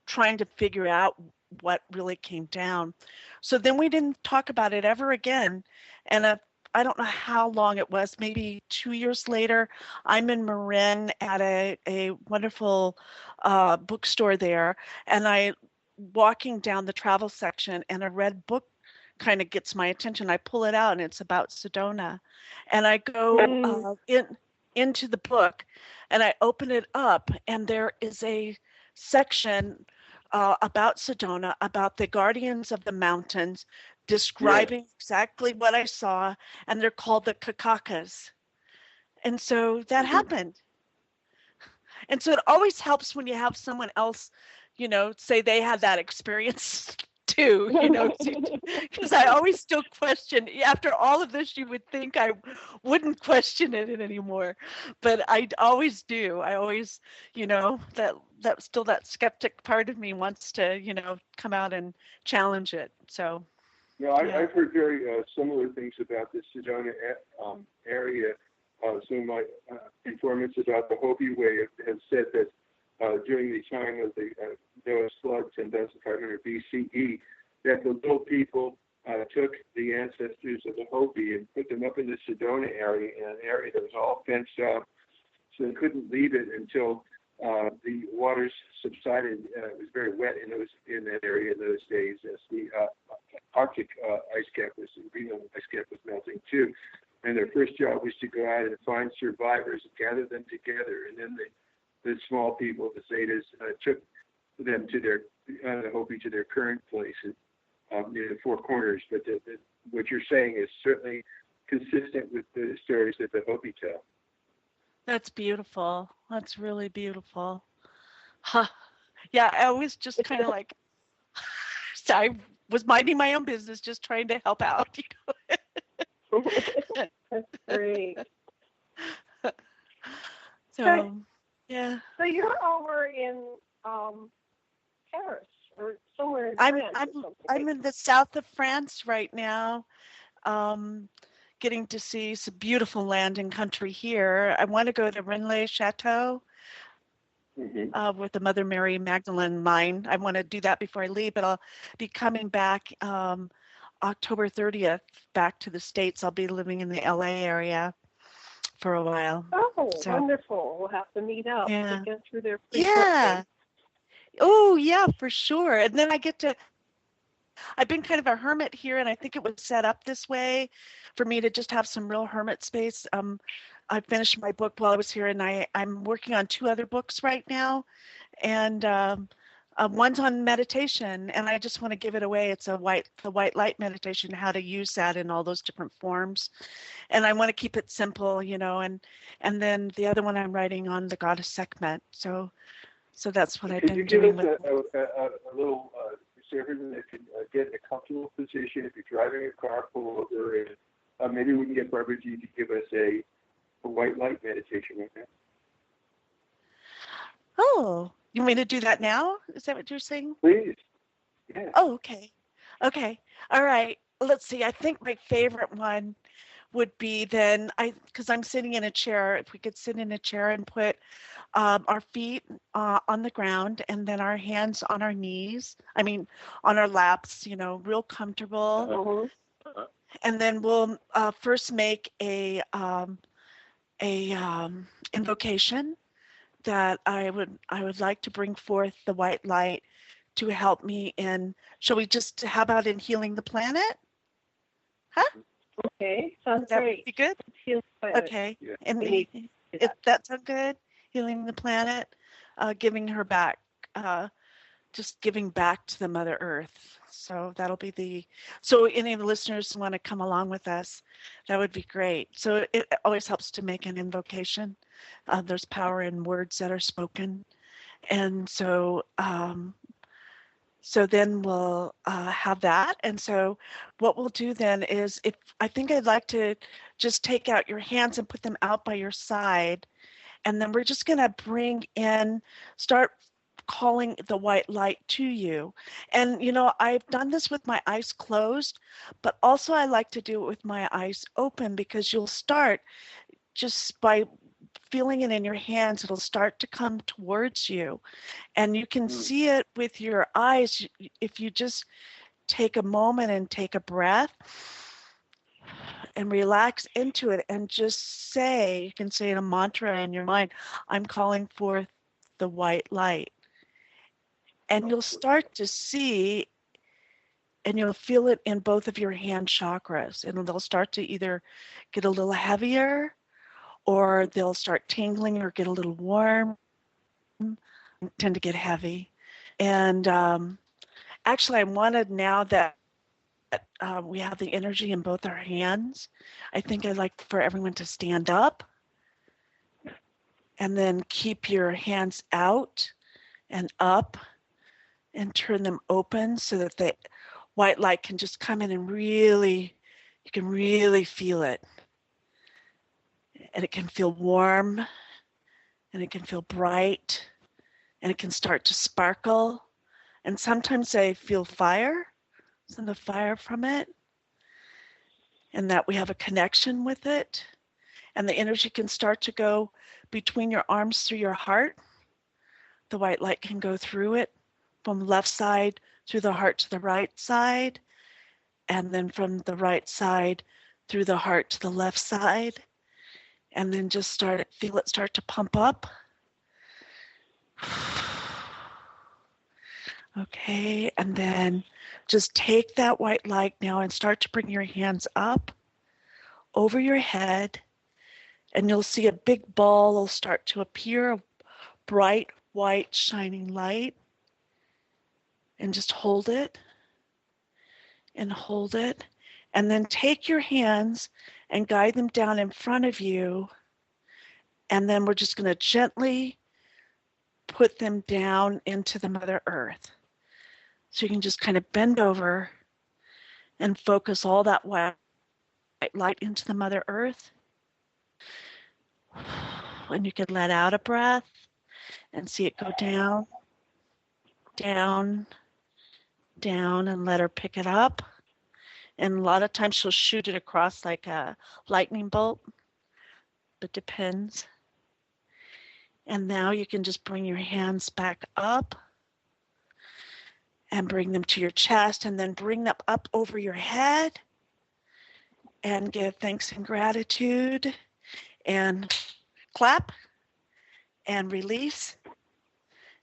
Speaker 8: trying to figure out what really came down. So then we didn't talk about it ever again. And I don't know how long it was, maybe 2 years later, I'm in Marin at a wonderful bookstore there, and I walking down the travel section, and a red book kind of gets my attention. I pull it out, and it's about Sedona, and I go into the book, and I open it up, and there is a section about Sedona, about the guardians of the mountains, describing exactly what I saw, and they're called the Kakakas. And so that happened. And so it always helps when you have someone else, say they had that experience too, because I always still question. After all of this, you would think I wouldn't question it anymore, but I always do. I always, that still that skeptic part of me wants to, come out and challenge it. So.
Speaker 5: Yeah, I've heard very similar things about the Sedona area. Some of my informants about the Hopi Way have said that during the time of the Noah's floods in 1500 BCE, that the little people took the ancestors of the Hopi and put them up in the Sedona area, in an area that was all fenced up, so they couldn't leave it until the waters subsided. It was very wet in that area in those days, as the Arctic ice cap was, the Greenland ice cap was melting too. And their first job was to go out and find survivors and gather them together. And then the small people, the Zetas, took them to the Hopi to their current places near the Four Corners. But what you're saying is certainly consistent with the stories that the Hopi tell.
Speaker 8: That's beautiful. That's really beautiful. Huh. Yeah, I was just kind of like, I was minding my own business, just trying to help out.
Speaker 4: That's great.
Speaker 8: So, yeah.
Speaker 4: So you're over in Paris or somewhere in France.
Speaker 8: I'm in the south of France right now, getting to see some beautiful land and country here. I want to go to Rennes Chateau with the Mother Mary Magdalene mine. I want to do that before I leave, but I'll be coming back October 30th back to the States. I'll be living in the LA area for a while.
Speaker 4: Oh,
Speaker 8: So,
Speaker 4: wonderful. We'll have to meet up.
Speaker 8: yeah.
Speaker 4: To get through there frequently.
Speaker 8: Yeah. Oh, yeah, for sure. And then I've been kind of a hermit here, and I think it was set up this way for me to just have some real hermit space. I finished my book while I was here, and I'm working on 2 other books right now. And one's on meditation, and I just want to give it away. It's the white light meditation, how to use that in all those different forms. And I want to keep it simple, and then the other one I'm writing on the goddess Sekhmet. So that's what I've been doing.
Speaker 5: Could you give us a little, so everyone that can get in a comfortable position if you're driving a car, pull over, and maybe we can get Barbara G to give us a white light meditation right now.
Speaker 8: Oh, you want me to do that now? Is that what you're saying?
Speaker 5: Please. Yeah.
Speaker 8: Oh, okay. Okay. All right. Let's see. I think my favorite one would be then, because I'm sitting in a chair, if we could sit in a chair and put our feet on the ground and then our hands on our knees, on our laps, real comfortable. And then we'll first make a invocation that I would like to bring forth the white light to help me in, how about in healing the planet? Huh?
Speaker 4: Okay, sounds
Speaker 8: that
Speaker 4: great.
Speaker 8: Would be good? Okay,
Speaker 5: Yeah.
Speaker 8: and that sound good? Healing the planet, giving her back, just giving back to the Mother Earth. So that'll be so any of the listeners want to come along with us, that would be great. So it always helps to make an invocation. There's power in words that are spoken. And so then we'll have that. And so what we'll do then is, I'd like to just take out your hands and put them out by your side. And then we're just going to start calling the white light to you. And, I've done this with my eyes closed, but also I like to do it with my eyes open, because you'll start just by feeling it in your hands, it'll start to come towards you. And you can see it with your eyes if you just take a moment and take a breath and relax into it and just you can say a mantra in your mind, I'm calling forth the white light. And you'll start to see, and you'll feel it in both of your hand chakras, and they'll start to either get a little heavier, or they'll start tingling or get a little warm, tend to get heavy. And actually, I wanted, now that we have the energy in both our hands, I think I'd like for everyone to stand up and then keep your hands out and up and turn them open so that the white light can just come in and you can really feel it. And it can feel warm, and it can feel bright, and it can start to sparkle. And sometimes I feel fire, some of the fire from it, and that we have a connection with it. And the energy can start to go between your arms through your heart. The white light can go through it from left side through the heart to the right side, and then from the right side through the heart to the left side. And then just feel it start to pump up. Okay, and then just take that white light now and start to bring your hands up over your head, and you'll see a big ball will start to appear, a bright white shining light. And just hold it and hold it. And then take your hands and guide them down in front of you. And then we're just going to gently put them down into the Mother Earth. So you can just kind of bend over and focus all that white light into the Mother Earth. And you can let out a breath and see it go down, down, down, and let her pick it up. And a lot of times she'll shoot it across like a lightning bolt. It depends. And now you can just bring your hands back up and bring them to your chest, and then bring them up over your head and give thanks and gratitude and clap and release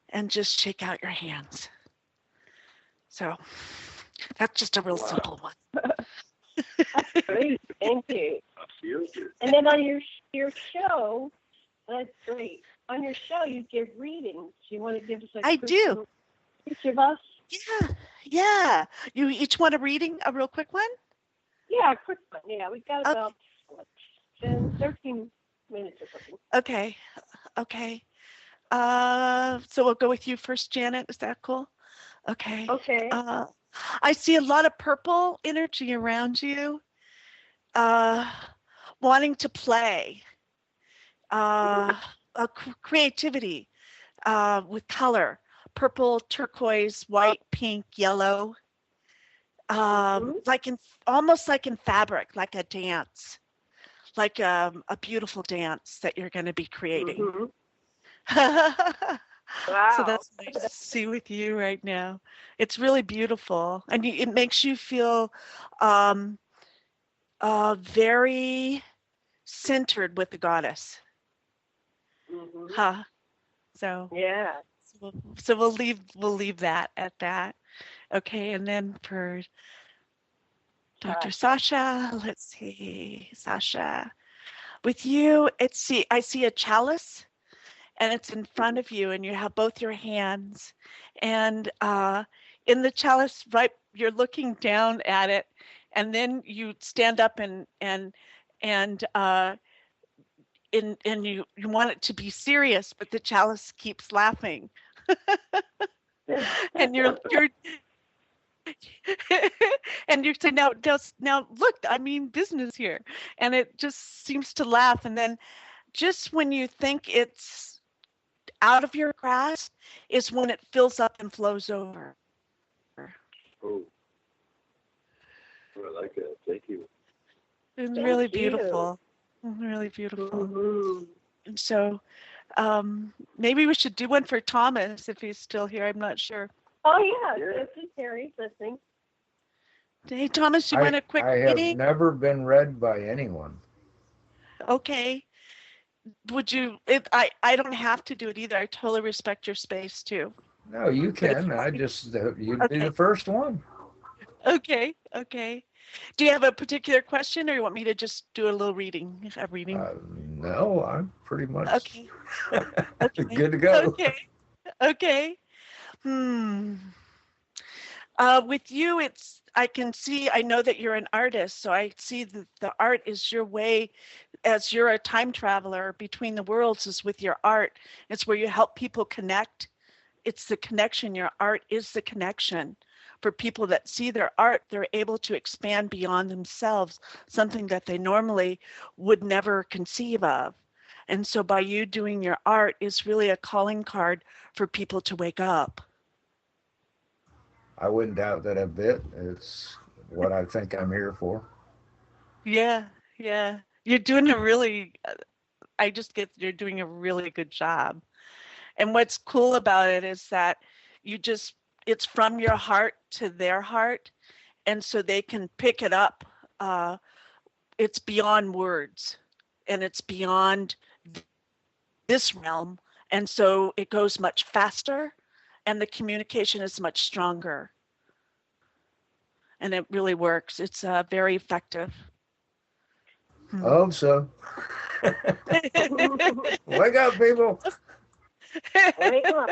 Speaker 8: and just shake out your hands. So that's just a real simple one.
Speaker 4: That's great. Thank you. And then on your show, that's great. On your show, you give readings. You want to give us
Speaker 8: I do.
Speaker 4: Each of us?
Speaker 8: Yeah. You each want a reading, a real quick one?
Speaker 4: Yeah, a quick one. Yeah, we've got about 10, 13 minutes or something.
Speaker 8: Okay. So we'll go with you first, Janet. Is that cool? Okay. I see a lot of purple energy around you, wanting to play, creativity with color, purple, turquoise, white, pink, yellow, almost like in fabric, like a dance, like a beautiful dance that you're going to be creating.
Speaker 4: Wow.
Speaker 8: So that's nice to see with you right now. It's really beautiful, and it makes you feel very centered with the goddess. So
Speaker 4: yeah.
Speaker 8: So we'll leave that at that. Okay, and then for Dr. Sasha, let's see, Sasha, with you, I see a chalice. And it's in front of you, and you have both your hands. And in the chalice, right, you're looking down at it, and then you stand up and you want it to be serious, but the chalice keeps laughing. And you're and you're saying, now look, I mean business here. And it just seems to laugh. And then just when you think it's out of your grasp is when it fills up and flows over.
Speaker 5: Oh, I like that. Thank you.
Speaker 8: It's really beautiful. Really beautiful. And so maybe we should do one for Thomas if he's still here. I'm not sure.
Speaker 4: Oh, yeah. This is Terry listening.
Speaker 8: Hey, Thomas, you want a quick reading?
Speaker 6: I have never been read by anyone.
Speaker 8: Okay. Would you, I don't have to do it either. I totally respect your space too.
Speaker 6: No, you can. You'd be the first one.
Speaker 8: Okay. Do you have a particular question, or you want me to just do a little reading?
Speaker 6: No, I'm pretty much
Speaker 8: okay.
Speaker 6: good to go.
Speaker 8: Okay. With you, I know that you're an artist, so I see that the art is your way, as you're a time traveler between the worlds, is with your art. It's where you help people connect. It's the connection. Your art is the connection. For people that see their art, they're able to expand beyond themselves, something that they normally would never conceive of. And so by you doing your art is really a calling card for people to wake up.
Speaker 6: I wouldn't doubt that a bit. It's what I think I'm here for.
Speaker 8: Yeah. You're doing you're doing a really good job. And what's cool about it is that it's from your heart to their heart. And so they can pick it up. It's beyond words, and it's beyond this realm. And so it goes much faster, and the communication is much stronger. And it really works. It's very effective.
Speaker 6: I hope so. Wake up, people.
Speaker 4: Wake up.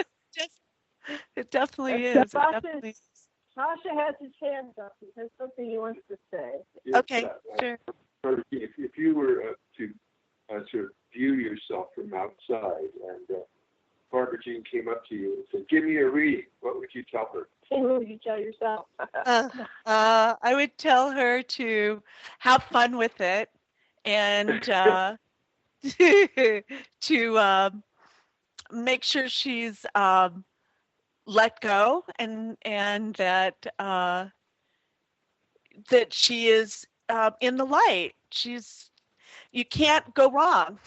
Speaker 8: It definitely is.
Speaker 4: Sasha has his hands up. He has something he wants to say.
Speaker 5: Yes,
Speaker 8: Okay, sure.
Speaker 5: If you were to sort of view yourself from outside, and Barbara Jean came up to you and said, "Give me a reading," what would you tell her?
Speaker 4: What would you tell yourself?
Speaker 8: I would tell her to have fun with it, and to make sure she's let go, and that that she is in the light. You can't go wrong.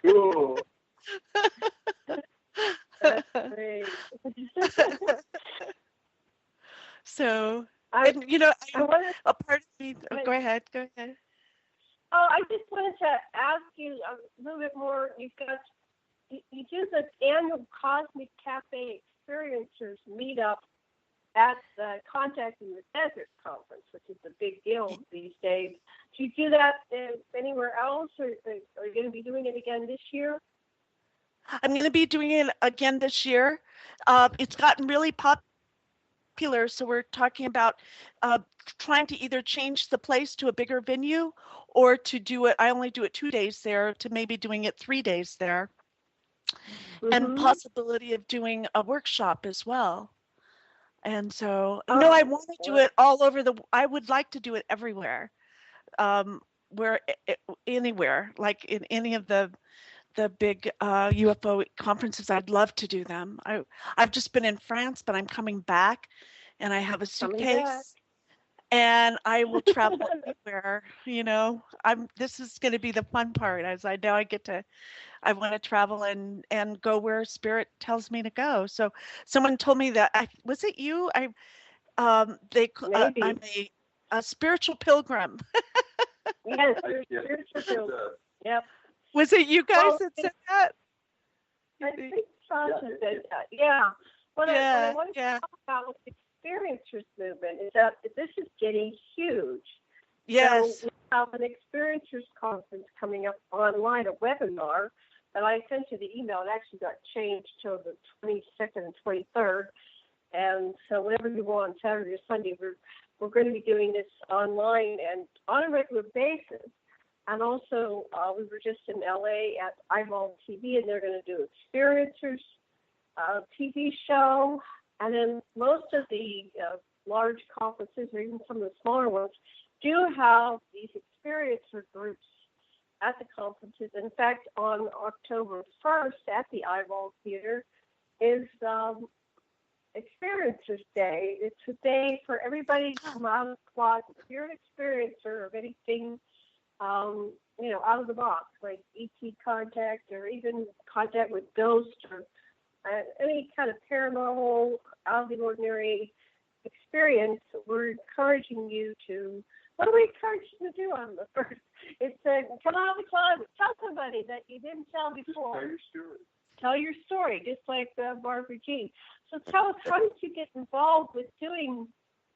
Speaker 5: Cool.
Speaker 4: Great.
Speaker 8: So,
Speaker 4: I
Speaker 8: and you know,
Speaker 4: wanted,
Speaker 8: a part of me. Oh, go ahead. Go ahead.
Speaker 4: oh, I just wanted to ask you a little bit more. You do the annual Cosmic Cafe Experiencers meetup at the Contact in the Desert conference, which is a big deal these days. Do you do that anywhere else, or are you going to be doing it again this year?
Speaker 8: I'm going to be doing it again this year. It's gotten really popular, so we're talking about trying to either change the place to a bigger venue, or to do it. I only do it 2 days there, to maybe doing it 3 days there, and possibility of doing a workshop as well. And so, no, I want to do it all over I would like to do it everywhere, anywhere, like in any of the big UFO conferences. I'd love to do them. I've just been in France, but I'm coming back, and I have a suitcase, and I will travel everywhere. You know, this is going to be the fun part, as I know I want to travel and go where spirit tells me to go. So someone told me that was it you? I'm a spiritual pilgrim.
Speaker 4: Yes, spiritual pilgrim. Yep.
Speaker 8: Was it you guys that said that?
Speaker 4: I think Sasha said that. Yeah. What I want to talk about with the experiencers movement is that this is getting huge.
Speaker 8: Yes.
Speaker 4: So we have an experiencers conference coming up online, a webinar. And I sent you the email. It actually got changed till the 22nd and 23rd. And so whenever you go on Saturday or Sunday, we're going to be doing this online and on a regular basis. And also, we were just in LA at Avalon TV, and they're going to do experiencers TV show. And then most of the large conferences, or even some of the smaller ones, do have these experiencer groups at the conferences. In fact, on October 1st at the Eyeball Theater is Experiencers Day. It's a day for everybody to come out of the closet. If you're an experiencer of anything, out of the box, like ET contact, or even contact with ghosts, or any kind of paranormal, out of the ordinary experience, we're encouraging you to. What do we encourage you to do on the first? It's come out of the closet. Tell somebody that you didn't tell before.
Speaker 5: Tell your story.
Speaker 4: Tell your story, just like Barbara Jean. So tell us, how did you get involved with doing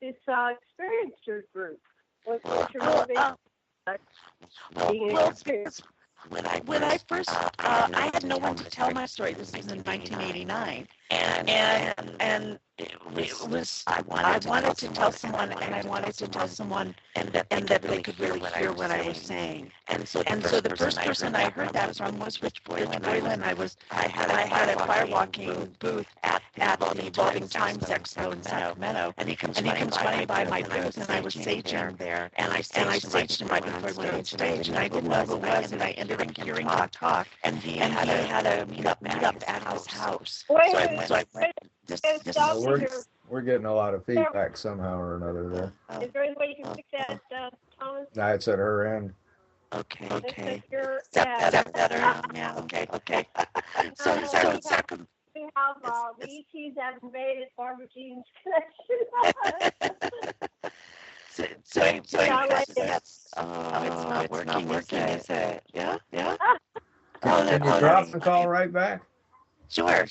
Speaker 4: this experiencer group? What's your motivation? Being an experiencer?
Speaker 8: When I first, I had no one to tell my story. This was in 1989, and it was I wanted to tell someone, and I wanted to tell someone, and that they could really hear what I was saying. And so the first person I heard that from was Rich Boylan. I had a Fire Walking booth at the Evolving Times Expo in Sacramento, and he comes running by my booth, and I was saging there, and I staged him right before I went on stage, and I didn't know who it was, and I ended up hearing him talk, and he had a meetup at his house. So I went.
Speaker 6: We're getting a lot of feedback somehow or another there.
Speaker 4: Is there any way you can fix that, Thomas?
Speaker 6: No, it's at her end.
Speaker 8: Okay.
Speaker 4: Is
Speaker 8: That better? Yeah. Okay. So
Speaker 4: we have the ETs that invaded Barbara Jean's connection.
Speaker 8: So it's not working, is it? Yeah.
Speaker 6: Can you drop the call right back?
Speaker 8: Sure.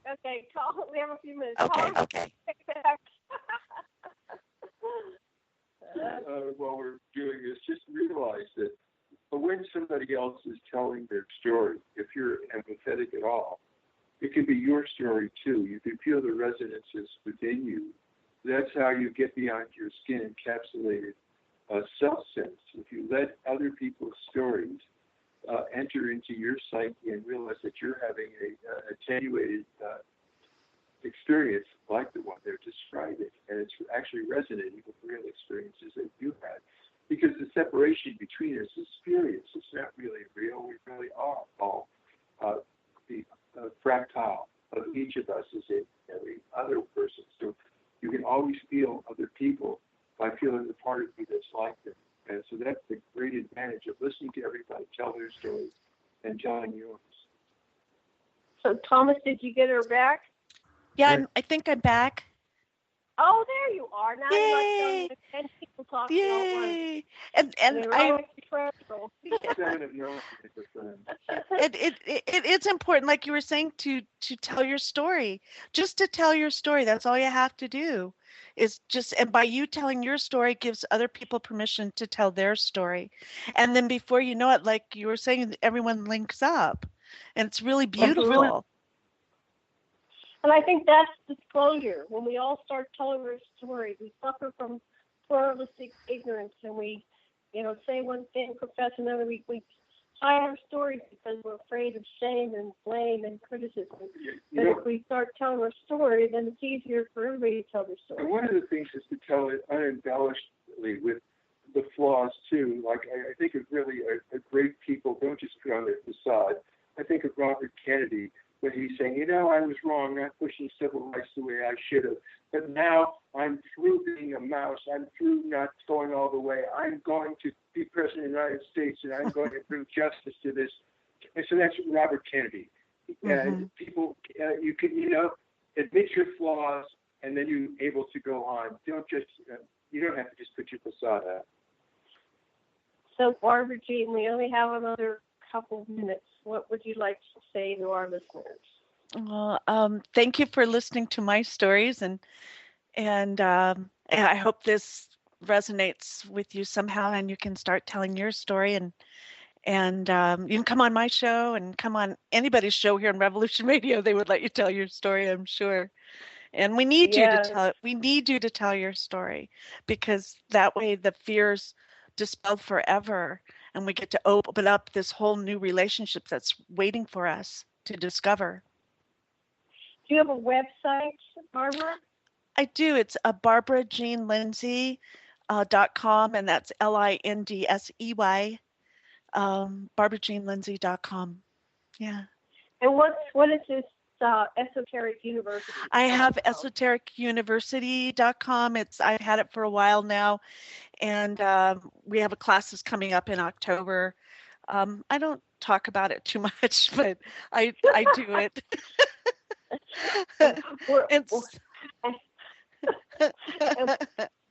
Speaker 4: Okay, call. We have a few minutes.
Speaker 8: Okay.
Speaker 5: While we're doing this, just realize that when somebody else is telling their story, if you're empathetic at all, it can be your story too. You can feel the resonances within you. That's how you get beyond your skin encapsulated self-sense. If you let other people's stories enter into your psyche and realize that you're having an attenuated experience like the one they're describing, and it's actually resonating with real experiences that you had. Because the separation between us is spurious. It's not really real. We really are all the fractile of each of us as in every other person. So you can always feel other people by feeling the part of you that's like them. And so that's the great advantage of listening to everybody tell their story and telling yours.
Speaker 4: So, Thomas, did you get her back?
Speaker 8: Yeah, I think I'm back.
Speaker 4: Oh, there you are. Now
Speaker 8: Yay!
Speaker 4: you're like 10 people talking
Speaker 8: Yay!
Speaker 4: at once.
Speaker 8: And it's important, like you were saying, to tell your story. Just to tell your story. That's all you have to do. And by you telling your story gives other people permission to tell their story. And then before you know it, like you were saying, everyone links up. And it's really beautiful.
Speaker 4: And I think that's disclosure. When we all start telling our story, we suffer from pluralistic ignorance, and we, say one thing, profess another. We hide our stories because we're afraid of shame and blame and criticism. But if we start telling our story, then it's easier for everybody to tell their story.
Speaker 5: And one of the things is to tell it unembellishedly with the flaws too. Like I think of really a great people don't just put on their facade. I think of Robert Kennedy, when he's saying, I was wrong, not pushing civil rights the way I should have. But now I'm through being a mouse. I'm through not going all the way. I'm going to be president of the United States, and I'm going to bring justice to this. And so that's Robert Kennedy. And people, you can, admit your flaws, and then you're able to go on. Don't just, you don't have to just put your facade out.
Speaker 4: So, Barbara Jean, we only have another couple of minutes. What would you like to say to our listeners?
Speaker 8: Well, thank you for listening to my stories, and I hope this resonates with you somehow, and you can start telling your story, and you can come on my show and come on anybody's show here on Revolution Radio. They would let you tell your story, I'm sure. And we need you to tell it. We need you to tell your story, because that way the fear's dispelled forever. And we get to open up this whole new relationship that's waiting for us to discover.
Speaker 4: Do you have a website, Barbara?
Speaker 8: I do. It's BarbaraJeanLindsey.com, and that's Lindsey. BarbaraJeanLindsey.com. Yeah.
Speaker 4: And what is this Esoteric University?
Speaker 8: I have EsotericUniversity.com. I've had it for a while now. And we have a classes coming up in October. I don't talk about it too much, but I do it.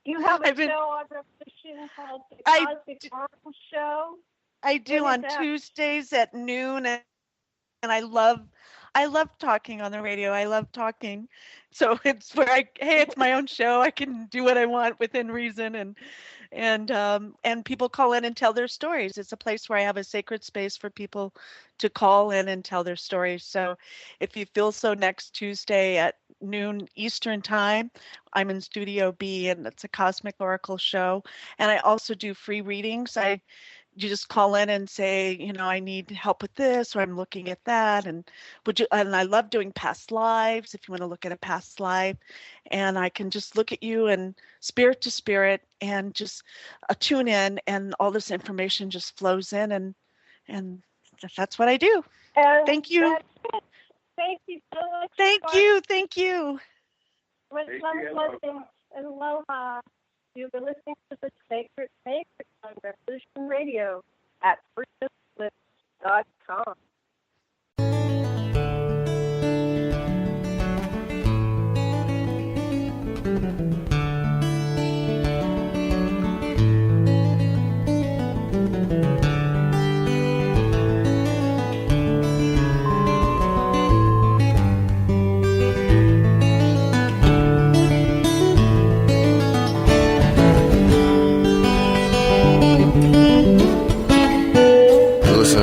Speaker 4: You have a show on Revolution called the Cosmic Oracle Show?
Speaker 8: I do on Tuesdays at noon, and I love talking on the radio. I love talking. So it's where it's my own show. I can do what I want within reason, and people call in and tell their stories. It's a place where I have a sacred space for people to call in and tell their stories. So if you feel so, next Tuesday at noon Eastern time, I'm in Studio B, and it's a Cosmic Oracle show. And I also do free readings. You just call in and say, I need help with this, or I'm looking at that. And I love doing past lives, if you want to look at a past life. And I can just look at you and spirit to spirit and just tune in, and all this information just flows in, and that's what I do. Thank you.
Speaker 4: Thank you so much.
Speaker 8: Thank you.
Speaker 4: With blessings and aloha. You've been listening to the Sacred on Revolution Radio at freedomslips.com.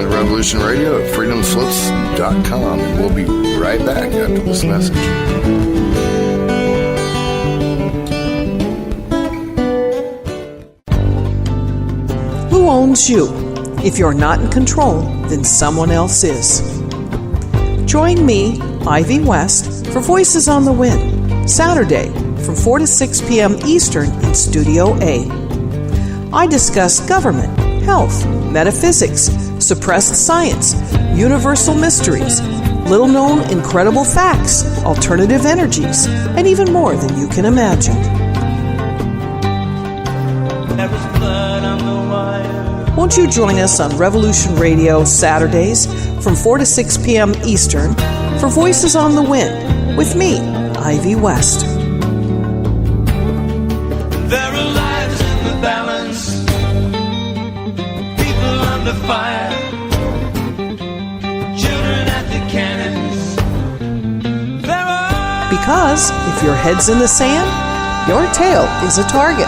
Speaker 9: Revolution Radio at freedomslips.com, and we'll be right back after this message.
Speaker 10: Who owns you? If you're not in control, then someone else is. Join me, Ivy West, for Voices on the Wind, Saturday from 4 to 6 p.m. Eastern in Studio A. I discuss government, health, metaphysics, suppressed science, universal mysteries, little-known incredible facts, alternative energies, and even more than you can imagine. Won't you join us on Revolution Radio Saturdays from 4 to 6 p.m. Eastern for Voices on the Wind with me, Ivy West.
Speaker 11: There are lives in the balance, people under fire, children at the cannons.
Speaker 10: Because if your head's in the sand, your tail is a target.